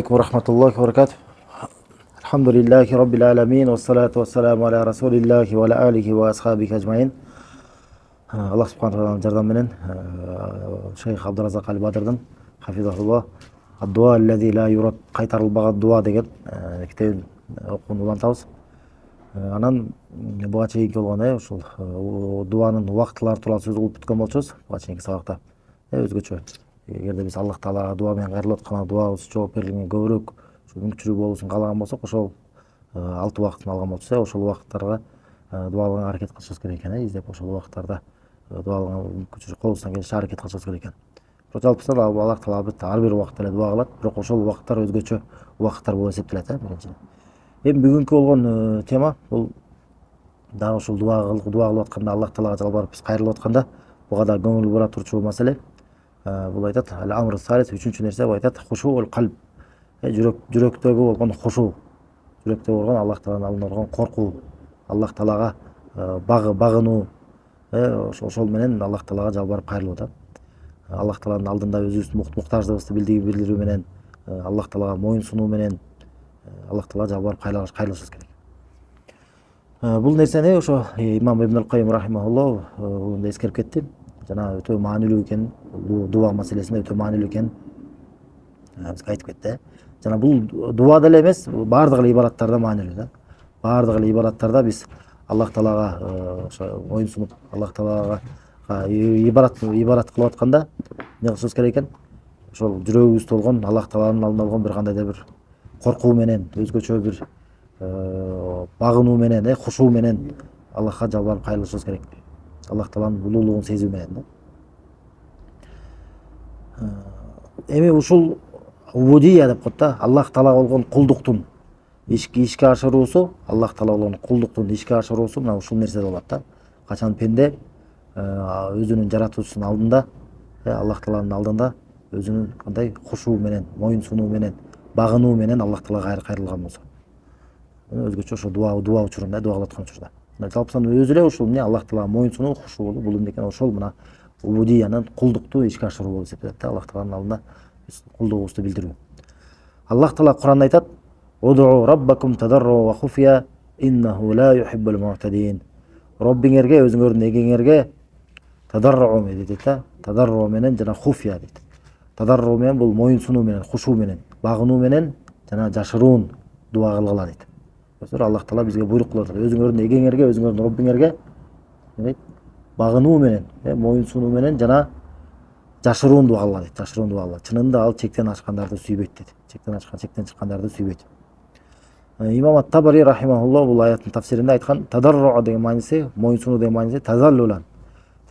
عليكم ورحمة الله وبركاته. الحمد لله رب العالمين والصلاة والسلام على رسول الله وعلى آله وأصحابه أجمعين. الله سبحانه وتعالى جردان منن شيخ عبد الرزاق البادردин حفظه الله الدعاء الذي لا يرد кайтарылбаган дуа деген китебин окууну улантабыз. Анан буга чейинки болгон ушул дуанын убактылары тууралуу сөз кылып бүткөн болчубуз буга чейинки сабакта. Өзгөчө эгерде биз Аллах Таалага дуа менен кайрылып аткан дуабыз жооп берилгенге көбүрөөк мүмкүнчүлүгү болушун каалаган болсок ошол 6 убактын алган болсо ошол убакыттарга дуа кылганга аракет кылышыбыз керек экен, издеп ошол убакыттарда дуа кылганга мүмкүнчүлүк колубуздан келишинче аракет кылышыбыз керек экен. Жалпысынан Аллах Таала албетте ар бир убакытта эле дуа кылат, бирок ошол убакыттар өзгөчө убакыттар болуп эсептелет, биринчиден. Эми бүгүнкү болгон тема бул дагы ушул дуа кылып атканда, Аллах Таалага жалбарып биз кайрылып атканда буга да көңүл бура турчу маселе. Бул айтат ал-амр салис, үчүнчү нерсе бул айтат хушул калб. Жүрөктөгү болгон хушу, жүрөктөгү болгон Аллах Тааланын алдында болгон коркуу, Аллах Таалага багынуу, ошол менен Аллах Таалага жалбарып кайрылуу да. Аллах Тааланын алдында өзүбүздүн муктаждыгыбызды билдирүү менен, Аллах Таалага моюн сунуу менен Аллах Таалага жалбарып кайрылышыбыз керек. Бул нерсени ошо имам Ибн ал-Кайым рахимахуллах да эскерип кетти. Жана өтө маанилүү экен, дуа маселесинде өтө маанилүү экен бизге айтып кетти. Жана бул дуа деле эмес, баардык эле ибадаттарда маанилүү да. Баардык эле ибадаттарда биз Аллах Таалага ошо моюн сунуп, Аллах Таалага ибадат кылып атканда эмне кылышыбыз керек экен? Ошол жүрөгүбүздө болгон Аллах Тааланын алдында болгон бир кандайдыр бир коркуу менен, өзгөчө бир багынуу менен, хушуу менен Аллахка жалбарып кайрылышыбыз керек. Аллах Тааланын улуулугун сезүү менен да. Эми ушул убудия деп коет да, Аллах Таалага болгон кулдуктун ишке ашыруусу, Аллах Таалага болгон кулдуктун ишке ашыруусу мына ушул нерседе болот да. Качан пенде өзүнүн жаратуучусунун алдында, Аллах Тааланын алдында өзүнүн кандай хушуу менен, моюн сунуу менен, багынуу менен Аллах Таалага кайрылган болсо. Өзгөчө ошо дуа учурунда, дуа кылып аткан учурда. Жалпысынан өзү эле ушул эмне Аллах Таалага моюн сунуу, хушуу болуп, бул эмне экен? Ошол мына убудиянын кулдукту ишке ашыруу болуп эсептелет да, Аллах Тааланын алдында биз кулдугубузду билдирүү. Аллах Таала Кур'анда айтат: "Уд'у раббакум тадарру ва хуфия, иннаху ла юхиббул му'тадин." Роббиңерге, өзүңөрдүн эгеңерге тадарру дейт да. Тадарру менен жана хуфия дейт. Тадарру менен бул моюн сунуу менен, хушуу менен, багынуу менен жана жашыруун дуа кылгыла дейт. Аллах Таала бизге буйрук кылып атат. Өзүңөрдүн эгеңерге, өзүңөрдүн Роббиңерге багынуу менен, моюн сунуу менен жана жашыруун дуа кылгыла дейт. Жашыруун дуа кылгыла. Чынында ал чектен ашкандарды сүйбөйт дейт. Чектен чыккандарды сүйбөйт. Имам ат-Табари рахимахуллах бул аяттын тафсиринде айткан, тадарру деген мааниси, моюн сунуу деген мааниси тазаллулан.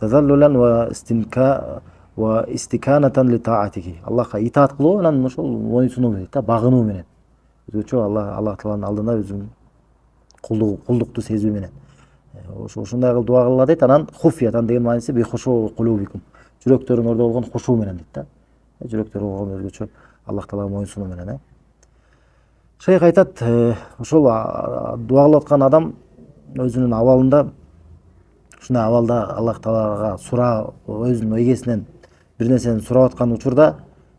Тазаллулан ва истиканатан ли таатихи. Аллахка итаат кылуу анан ошол моюн сунуу дейт да, багынуу менен. Өзгөчө Аллах Тааланын алдында өзүнүн кулдукту сезүү менен. Ушундай кылып дуа кылгыла дейт. Анан хуфиятан деген мааниси би хушу кулубикум. Жүрөктөрүңөрдө болгон хушуу менен дейт да. Жүрөктөрү болгон өзгөчө Аллах Таалага моюн сунуу менен. Шейх айтат, ошол дуа кылып аткан адам өзүнүн абалында, ушундай абалда Аллах Таалага өзүнүн эгесинен бир нерсени сурап аткан учурда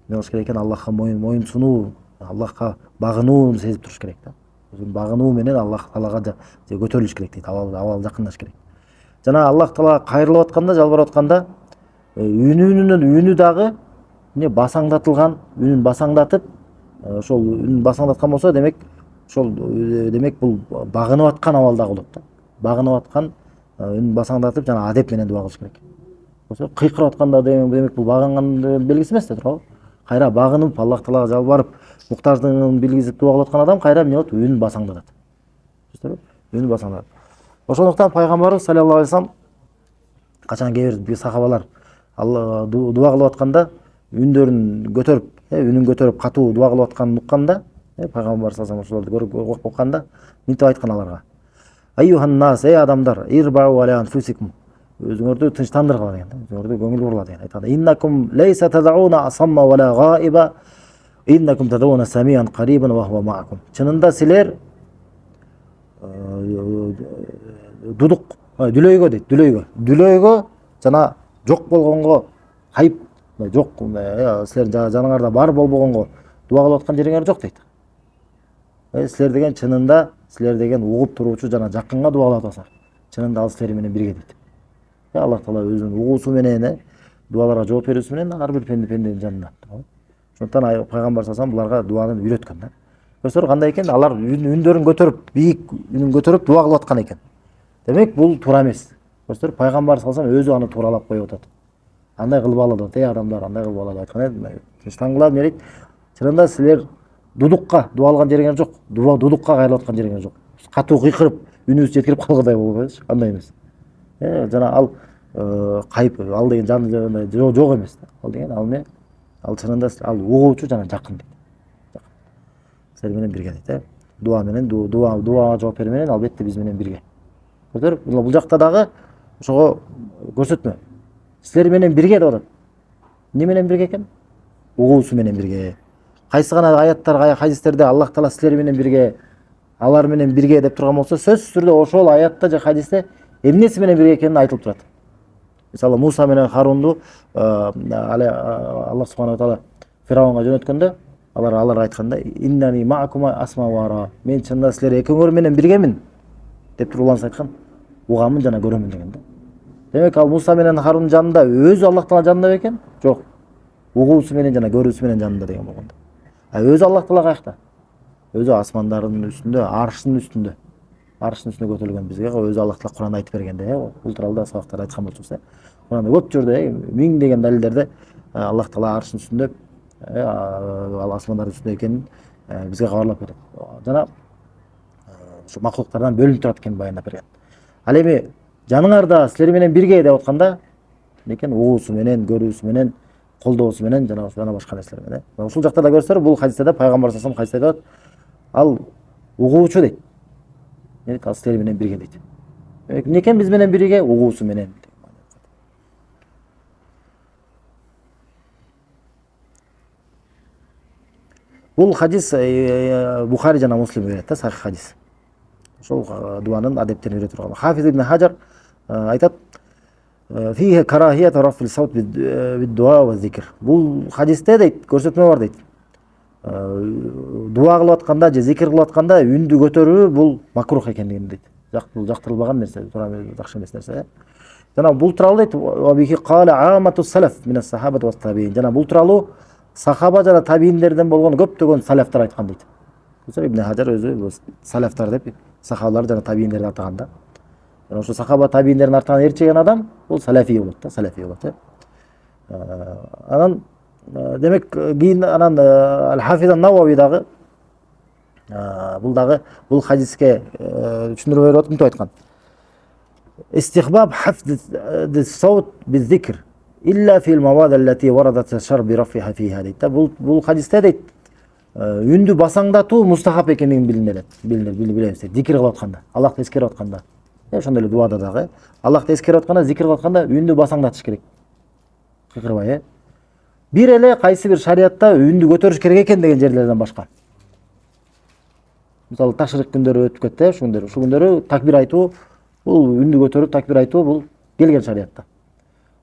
эмне кылыш керек экен? Аллахка моюн сунуу, Аллахка багынууну сезип туруш керек да. Өзүнүн багынуу менен Аллах Таалага көтөрүлүш керек дейт, абал жакындаш керек. Жана Аллах Таалага кайрылып атканда, жалбарып атканда үнү дагы эмне басаңдатылган, үнүн басаңдатып, ошол үнүн басаңдаткан болсо, демек бул багынып аткан абалда болот да. Багынып аткан, үнүн басаңдатып жана адеп менен дуа кылыш керек. Болсо кыйкырып атканда демек бул багынган белгиси эмес да туурабы? Кайра багынып, Аллах Таалага жалбарып, муктаждыгын билгизип дуа кылып аткан адам кайра эмне болот? Үнүн басаңдатат. Үнүн басаңдатат. Ошондуктан пайгамбарыбыз саллаллаху алейхи вассалам качан кээ бир сахабалар дуа кылып атканда үнүн көтөрүп катуу дуа кылып атканын укканда, пайгамбар саллаллаху алейхи вассалам ошолорду укканда мынтип айткан аларга: "Айюхан нас, адамдар, ирбау аля анфусикум." Өзүңөрдү тынчтандыргыла деген, өзүңөрдү көңүл бурула деген айтканда: "Иннакум лейса тадауна асамма вала гаиба, иннакум тадауна самиан карибан ва хува маакум." Чынында силер дүлөйгө дейт, дүлөйгө жана жок болгонго, кайып жок, силердин жаныңарда бар болбогонго дуа кылып аткан жериңер жок дейт. Силер деген чынында, силер деген угуп туруучу жана жакынга дуа кылып атасыңар. Чынында ал силер менен бирге дейт. Аллах Таала өзүнүн угуусу менен, дуаларга жооп берүүсү менен ар бир пенденин жанына. Ошондон пайгамбар салам буларга дуаны үйрөткөн да. Көрсөңөр кандай экен, алар үндөрүн көтөрүп, бийик үнүн көтөрүп дуа кылып аткан экен. Демек бул туура эмес. Көрсөңөр пайгамбар салам өзү аны тууралап коюп атат. Андай кылбалы деп, адамдар андай кылбалы деп айткан эди. Тынчтангыла дейт. Чынында силер дудукка дуа кылган жериңер жок. Дудукка кайрылып аткан жериңер жок. Катуу кыйкырып, үнүбүз жеткирип калгандай болбойбуз. Андай эмес. Жана ал кайып, ал деген жаны жок эмес. Ал деген ал эмне? Ал чынында ал угуучу жана жакын дейт. Силер менен бирге дейт. Дуа менен, дуага жооп берүү менен албетте биз менен бирге. Көрдүңөр? Бул жакта дагы ошого көрсөтмө. Силер менен бирге деп атат. Эмне менен бирге экен? Угуусу менен бирге. Кайсы гана аяттар, хадистерде Аллах Таала силер менен бирге, алар менен бирге деп турган болсо, сөзсүз түрдө ошол аятта же хадисте эмнеси менен бирге экени айтылып турат. Мисалы Муса менен Харунду Аллах субханаху ва таала Фираунга жөнөткөндө, алар айтканда иннани маакума асма ва ара. Мен чынында силер экөөңөр менен биргемин деп туруп уланса айткан. Угамын жана көрөмүн деген да. Демек ал Муса менен Харун жанында өзү Аллах Таала жанында бекен? Жок. Угуусу менен жана көрүүсү менен жанында деген болгондо. Өзү Аллах Таала каякта? Өзү асмандардын үстүндө, арштын үстүндө. Арштын үстүнө көтөрүлгөн бизге өзү Аллах Таала Кур'анда айтып бергенде, бул тууралуу сабактарда айткан болчубуз. Кур'анда көп жерде, миңдеген далилдерде Аллах Таала арштын үстүндө, ал асмандардын үстүндө экенин бизге кабарлап кетет. Жана ушу макулуктардан бөлүнүп турат экенин баяндап берген. Ал эми жаныңарда силер менен бирге деп атканда, экен угуусу менен, көрүүсү менен, колдоосу менен жана башка нерселер менен. Ушул жакта да көрсөңөр, бул хадисте пайгамбар салам хадисте айтат, ал угуучу дейт. Ал силер менен бирге дейт. Эмне экен биз менен бирге? Угуусу менен. Бул хадис Бухари жана Муслим берет да, сахих хадис. Ошол дуанын адептерин үйрөтүп турган. Хафиз ибн Хаджар айтат, фиһи карахият рафил саут бид-дуа ва зикр. Бул хадисте дейт, көрсөтмө бар дейт. Дуа кылып атканда же зикир кылып атканда үндү көтөрүү бул макрух экендигин дейт. Жактырылбаган нерсе, туура жакшы эмес нерсе. Жана бул тууралуу дейт, ва бихи кала аматус салаф мин ас-сахабат ва табиин. Жана бул тууралуу сахаба жана табииндерден болгон көптөгөн салафтар айткан дейт. Ибн Хаджар өзү салафтар деп сахабалар жана табииндерди атаган да. Ошо сахаба табииндердин артынан ээрчеген адам бул салафи болот да, салафи болот. Анан демек кийин анан Ал-Хафиз ан-Навави дагы бул хадиске түшүндүрүү берип мынтип айткан. Истихбаб хафз ас-саут биз-зикр илля фил мавад аллати варадат аш-шар би рафиха фиха дейт. Бул хадисте дейт, үндү басаңдатуу мустахаб экендигин билебиз. Зикир кылып атканда, Аллахты эскерип атканда. Ошондой эле дуада дагы Аллахты эскерип атканда, зикир кылып атканда үндү басаңдатыш керек. Кыйкырбай, Бир эле кайсы бир шариатта үндү көтөрүш керек экен деген жерлерден башка. Мисалы ташрик күндөрү өтүп кетти, ушул күндөрү такбир айтуу, бул үндү көтөрүп такбир айтуу бул келген шариатта.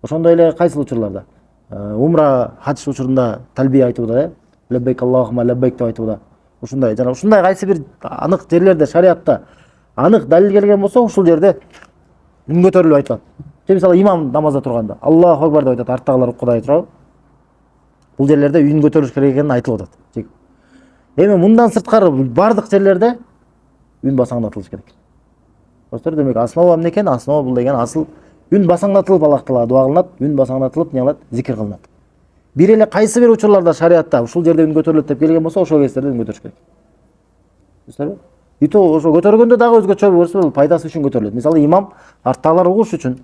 Ошондой эле кайсы учурларда? Умра, хадж учурунда талбия айтууда, лаббайк Аллахумма лаббайк деп айтууда. Ушундай жана ушундай кайсы бир анык жерлерде шариатта анык далил келген болсо, ушул жерде үн көтөрүлүп айтылат. Мисалы имам намазда турганда Аллаху акбар деп айтат, арттагылар рукудай турабы? Бул жерлерде үн көтөрүш керек экени айтылып атат. Эми мындан сырткары бардык жерлерде үн басаңдатылыш керек. Достор, демек основа эмне экен? Основа бул деген асыл үн басаңдатылып Аллах Таалага дуа кылынат, үн басаңдатылып не кылат? Зикир кылынат. Бир эле кайсы бир учурларда шариатта ушул жерде үн көтөрүлөт деп келген болсо, ошол кездерде үн көтөрүш керек. Достор, ито ошо көтөргөндө дагы өзгөчө болсо пайдасы үчүн көтөрүлөт. Мисалы имам арттагылар угуш үчүн.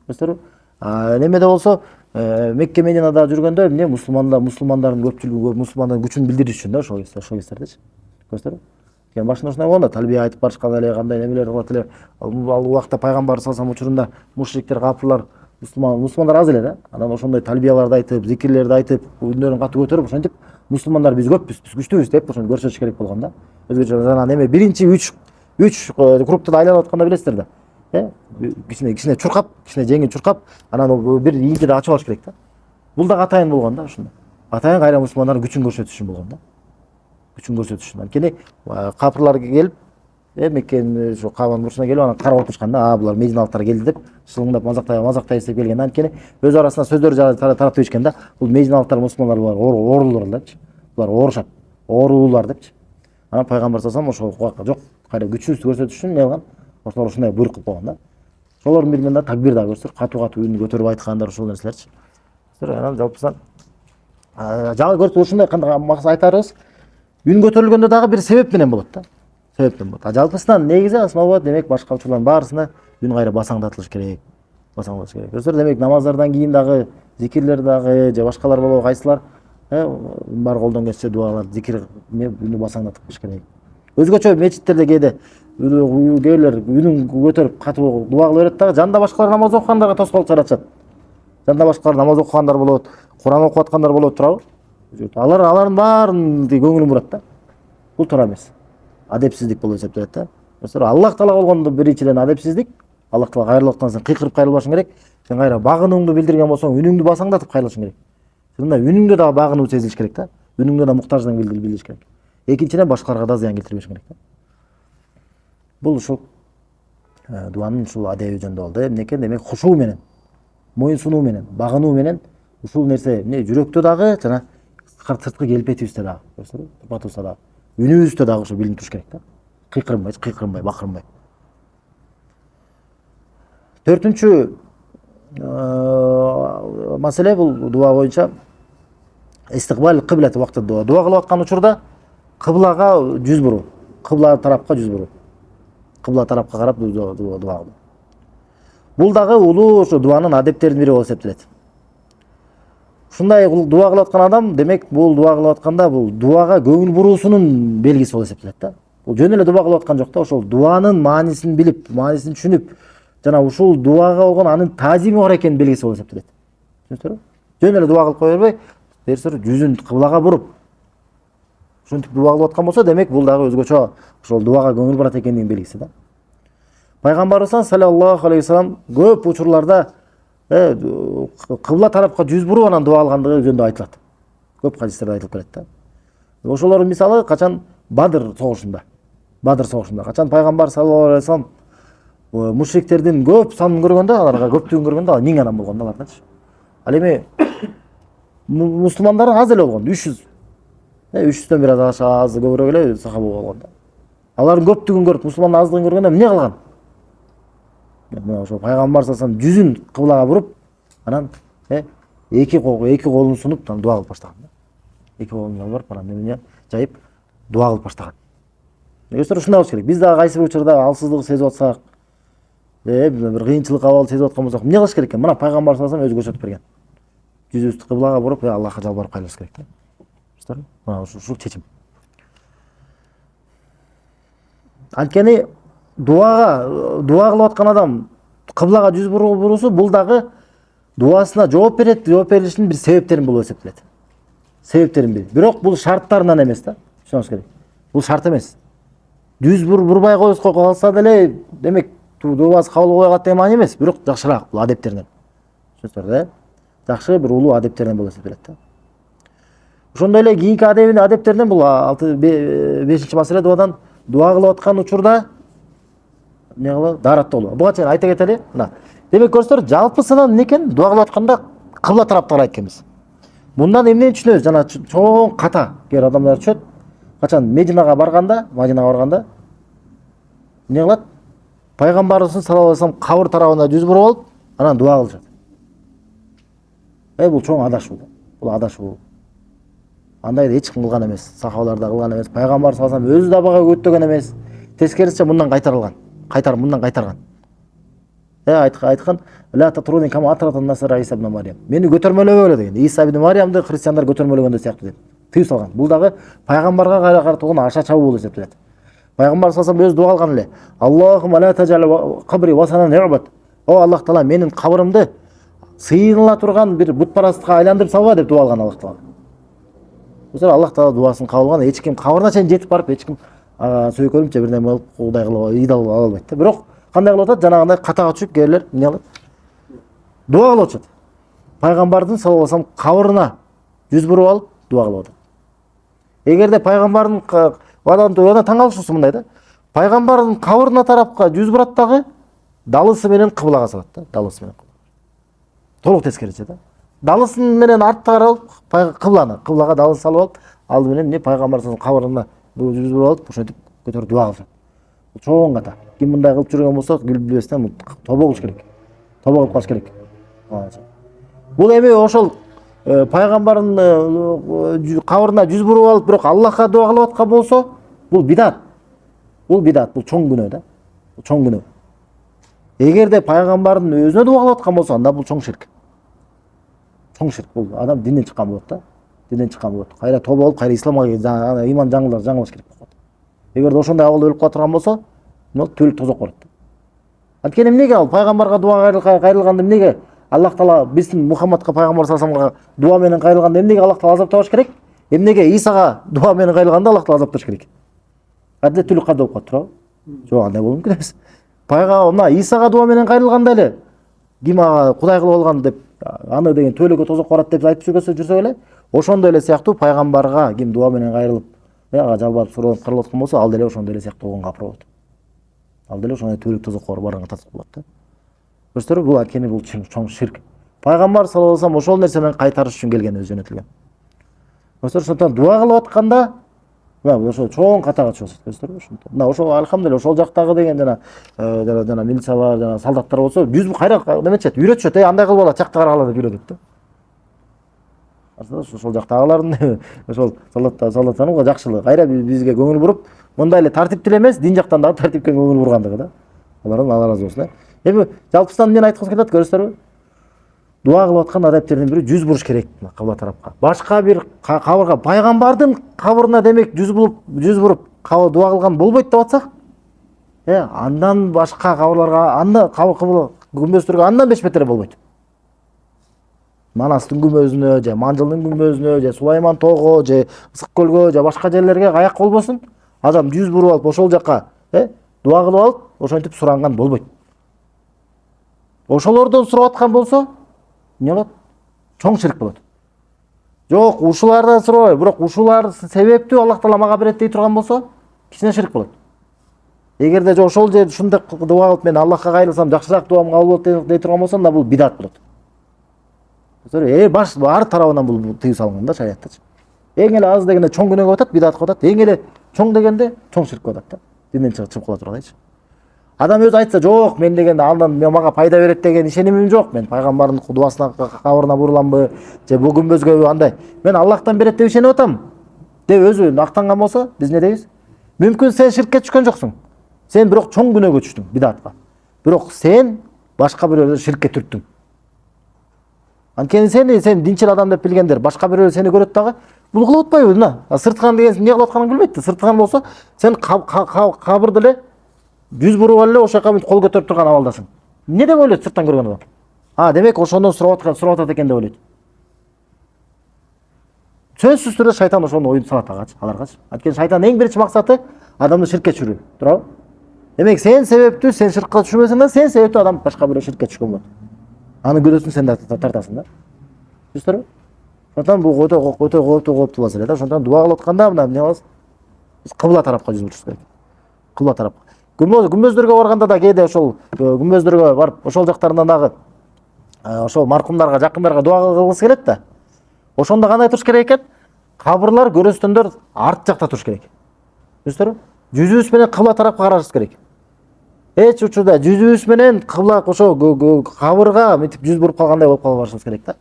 Достор, немеде болсо Мекке Мединада жүргөндө эмне мусулмандардын көпчүлүгү, мусулмандардын күчүн билдириш үчүн да ошол кездердечи. Достор, башында ушундай болгондо, талбия айтып барышканда эле кандай немелер кылат эле. Ал убакта пайгамбар саллаллаху учурунда мушриктер, кафирлар, мусулмандар аз эле да. Анан ошондой талбияларды айтып, зикирлерди айтып, үндөрүн катуу көтөрүп, ошентип мусулмандар биз көппүз, биз күчтүүбүз деп ошону көрсөтүш керек болгон да. Өзгөчө анан эме биринчи 3 группты айланып атканда билесиздер да. Кичине чуркап, кичине жеңи чуркап, анан бир ийинди да ачып алыш керек да. Бул да атайын болгон да ушунда. атайын кайра мусулмандардын күчүн көрсөтүш үчүн болгон да. Күчүн көрсөтүш үчүн. Анткени капырлар келип, Меккенин ошо Кабанын бурчуна келип анан карап отурушканда, булар Мединалыктар келди деп шылыңдап мазактай эстеп келген. Анткени өз арасында сөздөр таратып ичкен да. Бул Мединалыктар мусулмандар булар оорулар депчи. Булар оорушат. Оорулуулар депчи. Анан пайгамбар салам ошол жок, кайра күчүбүздү көрсөтүш үчүн не кылган? Ошолор ушундай буйрук кылып койгон да. Ошолордун биринен да такбир да көрсөтүр, катуу үн көтөрүп айткандар ошол нерселерчи. Анан жалпысынан көрсөтүп ушундай кандай максат айтарыбыз, үн көтөрүлгөндө дагы бир себеп менен болот да. Себептен болот. Жалпысынан негизи основа демек башка учурлардын баарысына үн кайра басаңдатылыш керек. Басаңдатылыш керек. Көрсөтөр демек намаздардан кийин дагы, зикирлер дагы же башкалар болобу кайсылар бар колдон келсе дуалар, зикир үнү басаңдатып кылыш керек. Өзгөчө мечиттерде кээде кээбилер үнүн көтөрүп катуу дуа кыла берет дагы, жанында башкалар намаз окугандарга тоскоолдук жаратышат. Жанында башкалар намаз окугандар болот, Куран окуп аткандар болот турабы? Алардын баарын көңүлүн бурат да. Бул туура эмес. Адепсиздик болуп эсептелет да. Аллах Таала болгондо биринчиден адепсиздик. Аллах Таала кайрылып атканда сен кыйкырып кайрылбашың керек. Сен кайра багынууңду билдирген болсоң, үнүңдү басаңдатып кайрылышың керек. Шунда үнүңдө да багынуу сезилиш керек да. Үнүңдө да муктаждыгың билдириш керек. Экинчиден башкаларга да зыян келтирбеш керек да. Бул ушул дуанын ушул адеби жөнүндө болду. Эмнеке? Демек хушуу менен, моюн сунуу менен, багынуу менен ушул нерсе жүрөктө дагы жана сырткы келбетибизде дагы, сапатыбызда дагы, үнүбүздө дагы ошо билинип туруш керек да. Кыйкырынбай, бакырынбай. Төртүнчү маселе бул дуа боюнча истикбал кыблат убакытта дуа кылып аткан учурда кыблага жүз буруу, кыбла тарапка жүз буруу. Кыбла тарапка карап дуа кылуу. Бул дагы улуу ошо дуанын адептеринин бири болуп эсептелет. Ушундай дуа кылып аткан адам, демек бул дуа кылып атканда бул дуага көңүл буруусунун белгиси болуп эсептелет да. Бул жөн эле дуа кылып аткан жок да, ошол дуанын маанисин билип, маанисин түшүнүп, жана ушул дуага болгон анын таазими бар экенин белгиси болуп эсептелет. Түшүнүңүздөрбү? Жөн эле дуа кылып кое бербей, жүзүн кыблага буруп, ушинтип дуа кылып аткан болсо, демек бул дагы өзгөчө ошол дуага көңүл бурат экендигинин белгиси да. Пайгамбарыбыз саллаллаху алейхи вассалам көп учурларда кыбла тарапка жүз буруп анан дуа кылгандыгы жөнүндө айтылат. Көп хадистерде айтылып келет да. Ошолордун мисалы качан Бадыр согушунда. Качан пайгамбар саллаллаху алейхи вассалам мушриктердин көп санын көргөндө, аларга көптүгүн көргөндө, 1000 адам болгон да алардачы. Ал эми мусулмандар аз эле болгон, 300. 300дөн бир аз көбүрөөк эле сахаба болгон да. Алардын көптүгүн көрүп, мусулмандын аздыгын көргөндө эмне кылган? Мына ошо пайгамбар саллаллаху алейхи вассалам жүзүн кыблага буруп, анан эки колун сунуп дуа кылып баштаган да. Эки колун алып барып, анан эмне жайып дуа кылып баштаган. Өстөр ушундай болуш керек. Биз дагы кайсы бир учурда алсыздык сезип атсак, бир кыйынчылык абал сезип аткан болсок, эмне кылыш керек экен? Мына пайгамбар саллаллаху алейхи вассалам өзү көрсөтүп берген. Жүзүбүздү кыблага буруп, Аллахка жалбарып кайрылыш керек да. Өстөр, мына ушул чечим. Анткени дуа кылып аткан адам кыблага жүз буруусу бул дагы дуасына жооп берет, жооп берилишинин бир себептерин болуп эсептелет. Себептерин бири. Бирок бул шарттарынан эмес да. Түшүнүңүз керек. Бул шарт эмес. Жүз бурбай койсо калса деле, демек дуасы кабыл болбой калат деген маани эмес. Бирок жакшыраак бул адептеринен. Түшүнүңүздөр да? Жакшы бир улуу адептеринен болуп эсептелет да. Ошондой эле кийинки адептеринен бул 5-чи маселе дуадан дуа кылып аткан учурда эмне кылып дааратта болуу. Буга чейин айта кетели. Мына. Демек көрсөтөр, жалпысынан эмне экен? Дуа кылып атканда кыбла тарапта карайт экенбиз. Мындан эмнени түшүнөбүз? Жана чоң ката кер адамдар түшөт. Качан Мединага барганда, эмне кылат? Пайгамбарыбыз саллаллаху алейхи вассалам кабыр тарабына жүз буруп алып, анан дуа кылышат. Бул чоң адашуу. Бул адашуу. Андай эч ким кылган эмес, сахабалар да кылган эмес, пайгамбар саллаллаху алейхи вассалам өзү да бага өттөгөн эмес. Тескерисинче мындан кайтарылган. Мындан кайтарган. Айткан, ла татруни кама атратан насара Иса ибн Марьям. Мени көтөрмөлөбөлө деген. Иса ибн Марьямды христиандар көтөрмөлөгөндө сыяктуу деп тыюу салган. Бул дагы пайгамбарга кайра картылган аша чабуу болуп эсептелет. Пайгамбар саллаллаху алейхи вассалам өзү дуа кылган эле. Аллахумма ла таджал кабри васанан юбад. О Аллах Таала, менин кабырымды сыйыныла турган бир бутпарастыкка айландырып салба деп дуа кылган Аллах Таала. Ошо Аллах Таала дуасын кабыл кылган. Эч ким кабырына чейин жетип барып, эч ким сөйкөлүмчө бирдеме болуп Кудай кылып идал ала албайт да. Бирок кандай кылып атат? Жанагындай катага түшүп кээрлер эмне кылат? Дуа кылып атат. Пайгамбардын саллаллаху алейхи вассалам кабырына жүз буруп алып дуа кылып атат. Эгерде пайгамбардын ана таң калышуусу мындай да. Пайгамбардын кабырына тарапка жүз бурат дагы далысы менен кыблага салат да, далысы менен. Толук тескеричи да. Далысын менен артка карап кыблага далысын салып алып, алды менен эмне пайгамбардын кабырына жүз буруп алып, ошентип көтөрүп дуа кылат. Бул чоң ката. Ким мындай кылып жүргөн болсо, билбестен тобо кылыш керек. Тобо кылып калыш керек. Бул эми ошол пайгамбардын кабырына жүз буруп алып, бирок Аллахка дуа кылып аткан болсо, бул бидат. Бул чоң күнөө да. Бул чоң күнөө. Эгерде пайгамбардын өзүнө дуа кылып аткан болсо, анда бул чоң ширк. Чоң ширк. Бул адам динден чыккан болот да. Динден чыккан болот. Кайра тобо болуп, кайра исламга иман жаңылыш керек болот. Эгерде ошондой абалда өлүп кала турган болсо, түбөлүк тозок болот. Анткени эмнеге ал пайгамбарга дуа кайрылганда эмнеге Аллах Таала биздин Мухаммадка пайгамбар саллаллаху алейхи ва салламга дуа менен кайрылганда эмнеге Аллах Таала азаптабаш керек? Эмнеге Исага дуа менен кайрылганда Аллах Таала азапташ керек? Адилеттүүлүк кандай болуп калат туурабы? Жок, андай болуп мүмкүн эмес. Пайгамбар Исага дуа менен кайрылганда эле ким ага Кудай кылып алган деп аны деген төөлөккө тозок барат деп айтып жүрсөк эле, ошондой эле сыяктуу пайгамбарга ким дуа менен кайрылып, ага жалбарып сурап кайрылып аткан болсо, ал деле ошондой эле сыяктуу болгонго апарып болот. Ал деле ошондой төөлөк тозокко барганга татык болот да. Көрсөтөрбү, бул анткени бул чоң ширк. Пайгамбар саллаллаху алейхи ва саллям ошол нерсенен кайтарыш үчүн келген, өзү жөнөтүлгөн. Көрсөтөр, ошондон дуа кылып атканда ошо чоң катага чыгат. Көрсөтөрбү, ошондон. Мына ошол альхамдулилlah ошол жактагы деген жана милициялар, жана солдаттар болсо, жүз кайра неметчет, үйрөтүшөт, андай кылып ала, жакта карагыла деп үйрөтөт да. Ошол жактагылардын ошол солдаттардын жакшылыгы, кайра бизге көңүл буруп, мындай эле тартиптүү эмес, дин жактан дагы тартипке көңүл бургандыгы да. Алардан Алла ыраазы болсун. Эми жалпысынан мен айткым келет, көрөсүздарбы? Дуа кылып аткан адептердин бири жүз буруш керек кыбла тарапка. Башка бир кабырга, пайгамбардын кабырына демек жүз буруп дуа кылган болбойт деп атсак, андан башка кабырларга, анда кабыр күмбөздөргө андан бешбетери болбойт. Манастын күмбөзүнө, же Манжылдын күмбөзүнө, же Сулайман тоого, же Ысык көлгө, же башка жерлерге каяк болбосун, адам жүз буруп алып ошол жака дуа кылып алып, ошентип суранган болбойт. Ошолордон сурап аткан болсо, эмне болот? Чоң ширк болот. Жок, ушулардан сурабай, бирок ушулар себептүү Аллах Таала мага берет дей турган болсо, кичине ширк болот. Эгерде же ошол же ушундай дуа кылып мен Аллахка кайрылсам жакшыраак дуам кабыл болот дей турган болсо, анда бул бидат болот. Ар тарабынан бул тыюу салынган да шариаттачы. Эң эле аз дегенде чоң күнөөгө батат, бидатка батат. Эң эле чоң дегенде чоң ширкке батат да. Динден чыгып кала тургандайчы. Адам өзү айтса, жок, мен деген андан мага пайда берет деген ишенимим жок. Мен пайгамбардын дуасына, кабырына буруламбы, же бул күмбөзгөбү андай. Мен Аллахтан берет деп ишенип атам деп өзү актанган болсо, биз не дейбиз? Мүмкүн сен ширкке түшкөн жоксуң. Сен бирок чоң күнөөгө түштүң, бидатка. Бирок сен башка бирөөлөрдү ширкке түрттүң. Анткени сен динчил адам деп билгендер башка бирөө сени көрөт дагы, бул кылып атпайбы мына? Сырткан деген эмне кылып атканын билбейт да. Сырткан болсо, сен кабырды эле жүз буруп эле ошол жака кол көтөрүп турган абалдасың. Эмне деп ойлойт сырттан көргөн адам? Демек ошондон сурап атат экен деп ойлойт. Сөзсүз түрдө шайтан ошону оюн салат аларгачы. Анткени шайтандын эң биринчи максаты адамды ширкке түшүрүү, туурабы? Демек сен себептүү, сен ширкке түшүрбөсөң да, сен себептүү адам башка бирөө ширкке түшкөн болот. Анын күнөөсүн сен тартасың да. Түшүнүңүзбү? Ошондон бул өтө кооптуу маселе да. Ошондон дуа кылып атканда мына эмне кылабыз? Биз кыбла тарапка жүз бурушубуз керек. Кыбла тарапка. Күмбөздөргө барганда да кээде ошол күмбөздөргө барып, ошол жактарынан дагы ошол маркумдарга, жакындарга дуа кылгысы келет да. Ошондо кандай туруш керек экен? Кабырлар, көрөстөндөр арт жакта туруш керек. Түшүнүңүзбү? Жүзүбүз менен кыбла тарапка карашыбыз керек. Эч учурда жүзүбүз менен кыбла ошо кабырга мынтип жүз буруп калгандай болуп калбашыбыз керек да.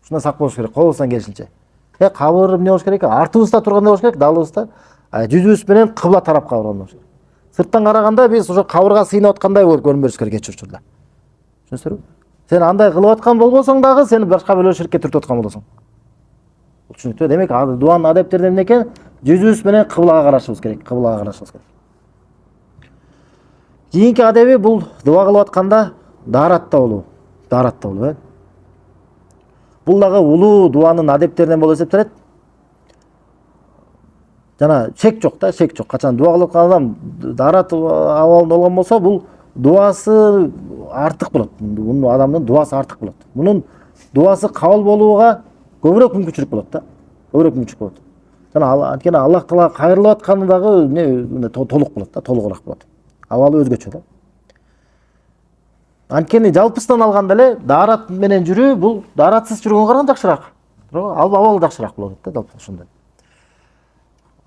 Ушундан сак болуш керек, колубуздан келишинче. Кабыр эмне болуш керек? Артыбызда тургандай болуш керек, далыбызда. Жүзүбүз менен кыбла тарапка барган болуш керек. Сырттан караганда биз ошо кабырга сыйынып аткандай болуп көрүнбөш керек эч учурда. Түшүнүңүздүрбү? Сен андай кылып аткан болбосоң дагы, сен башка бирөө ширкке түртүп аткан болосуң. Бул түшүнүктүү. Демек, дуанын адептери эмне экен? Жүзүбүз менен кыблага карашыбыз керек, кыблага карашыбыз керек. Кийинки адеби бул дуа кылып атканда дааратта болуу. Дааратта болуу, Бул дагы улуу дуанын адептеринен болуп эсептелет. Жана шек жок да, шек жок. Качан дуа кылып аткан адам даарат абалында болгон болсо, бул дуасы артык болот. Мунун адамдын дуасы артык болот. Мунун дуасы кабыл болууга көбүрөөк мүмкүнчүлүк болот да. Көбүрөөк мүмкүнчүлүк болот. Жана анткени Аллах Таала кайрылып атканы дагы эмне толук болот да, толугураак болот. Абалы өзгөчө да. Анткени жалпысынан алганда эле даарат менен жүрүү бул дааратсыз жүргөнгө караганда жакшыраак. Абалы жакшыраак болот да, жалпы ошондой.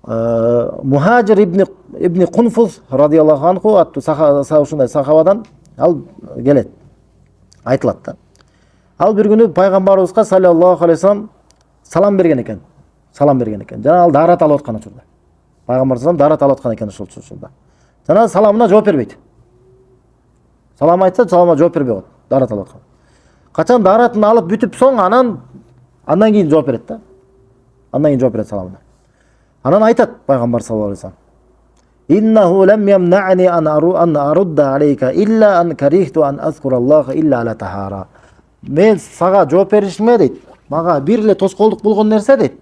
Мухажир ибн Кунфуз радиаллаху анху аттуу ушундай сахабадан ал келет. Айтылат да. Ал бир күнү пайгамбарыбызга саллаллаху алейхи вассалам салам берген экен. Жана ал даарат алып аткан учурда. Пайгамбар салам даарат алып аткан экен ошол учурда. Жана саламына жооп бербейт. Салам айтса, саламына жооп бербей коет. Даарат алып аткан. Качан дааратын алып бүтүп соң андан кийин жооп берет да. Андан кийин жооп берет саламына. Анан айтат пайгамбар саллаллаху алейхи вассалам: "Иннаху лам ямнa'ni an arudda alayka illa an karihtu an azkura Аллаха illa ala tahara." Мен сага жооп беришиме дейт. Мага бир эле тоскоолдук болгон нерсе дейт.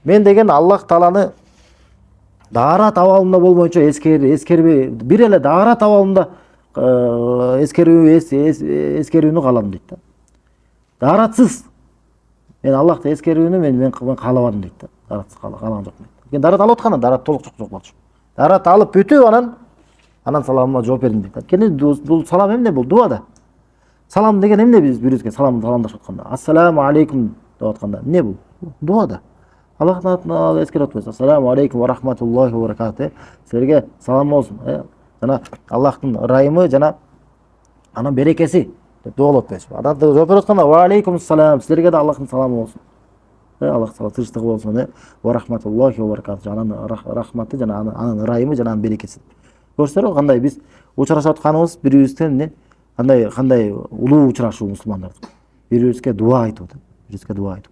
Мен деген Аллах Тааланы даарат абалында болмойчо эскербей, бир эле даарат абалында эскерүүнү кааладым дейт да. Дааратсыз мен Аллахты эскерүүнү мен каалабадым дейт да. Дааратсыз каалаган жокмун. Мен даарат алып атканда даарат толук жок болчу. Даарат алып бүтүп анан саламыма жооп бердим дейт. Анткени бул салам эмне, бул дуа да. Салам деген эмне, биз бирибизге саламдашып атканда? Ассаламу алейкум деп атканда эмне бул? Дуа да. Аллахтын атына эскерип атпайсыз. Ассаламу алейкум ва рахматуллахи ва баракатух. Силерге салам болсун. Жана Аллахтын ырайымы жана анын берекеси деп дуалап атпайсыз. Адам жооп берип атканда ва алейкум салам, силерге да Аллахтын саламы болсун. Аллах Таала тынчтыгы болсун. Ва рахматуллахи ва баракатух. Анын рахматы жана анын ырайымы жана анын берекеси. Көрсөңөр кандай биз учурашып атканыбыз бирибизден кандай улуу учурашуу мусулмандардын. Бирибизге дуа айтып атат.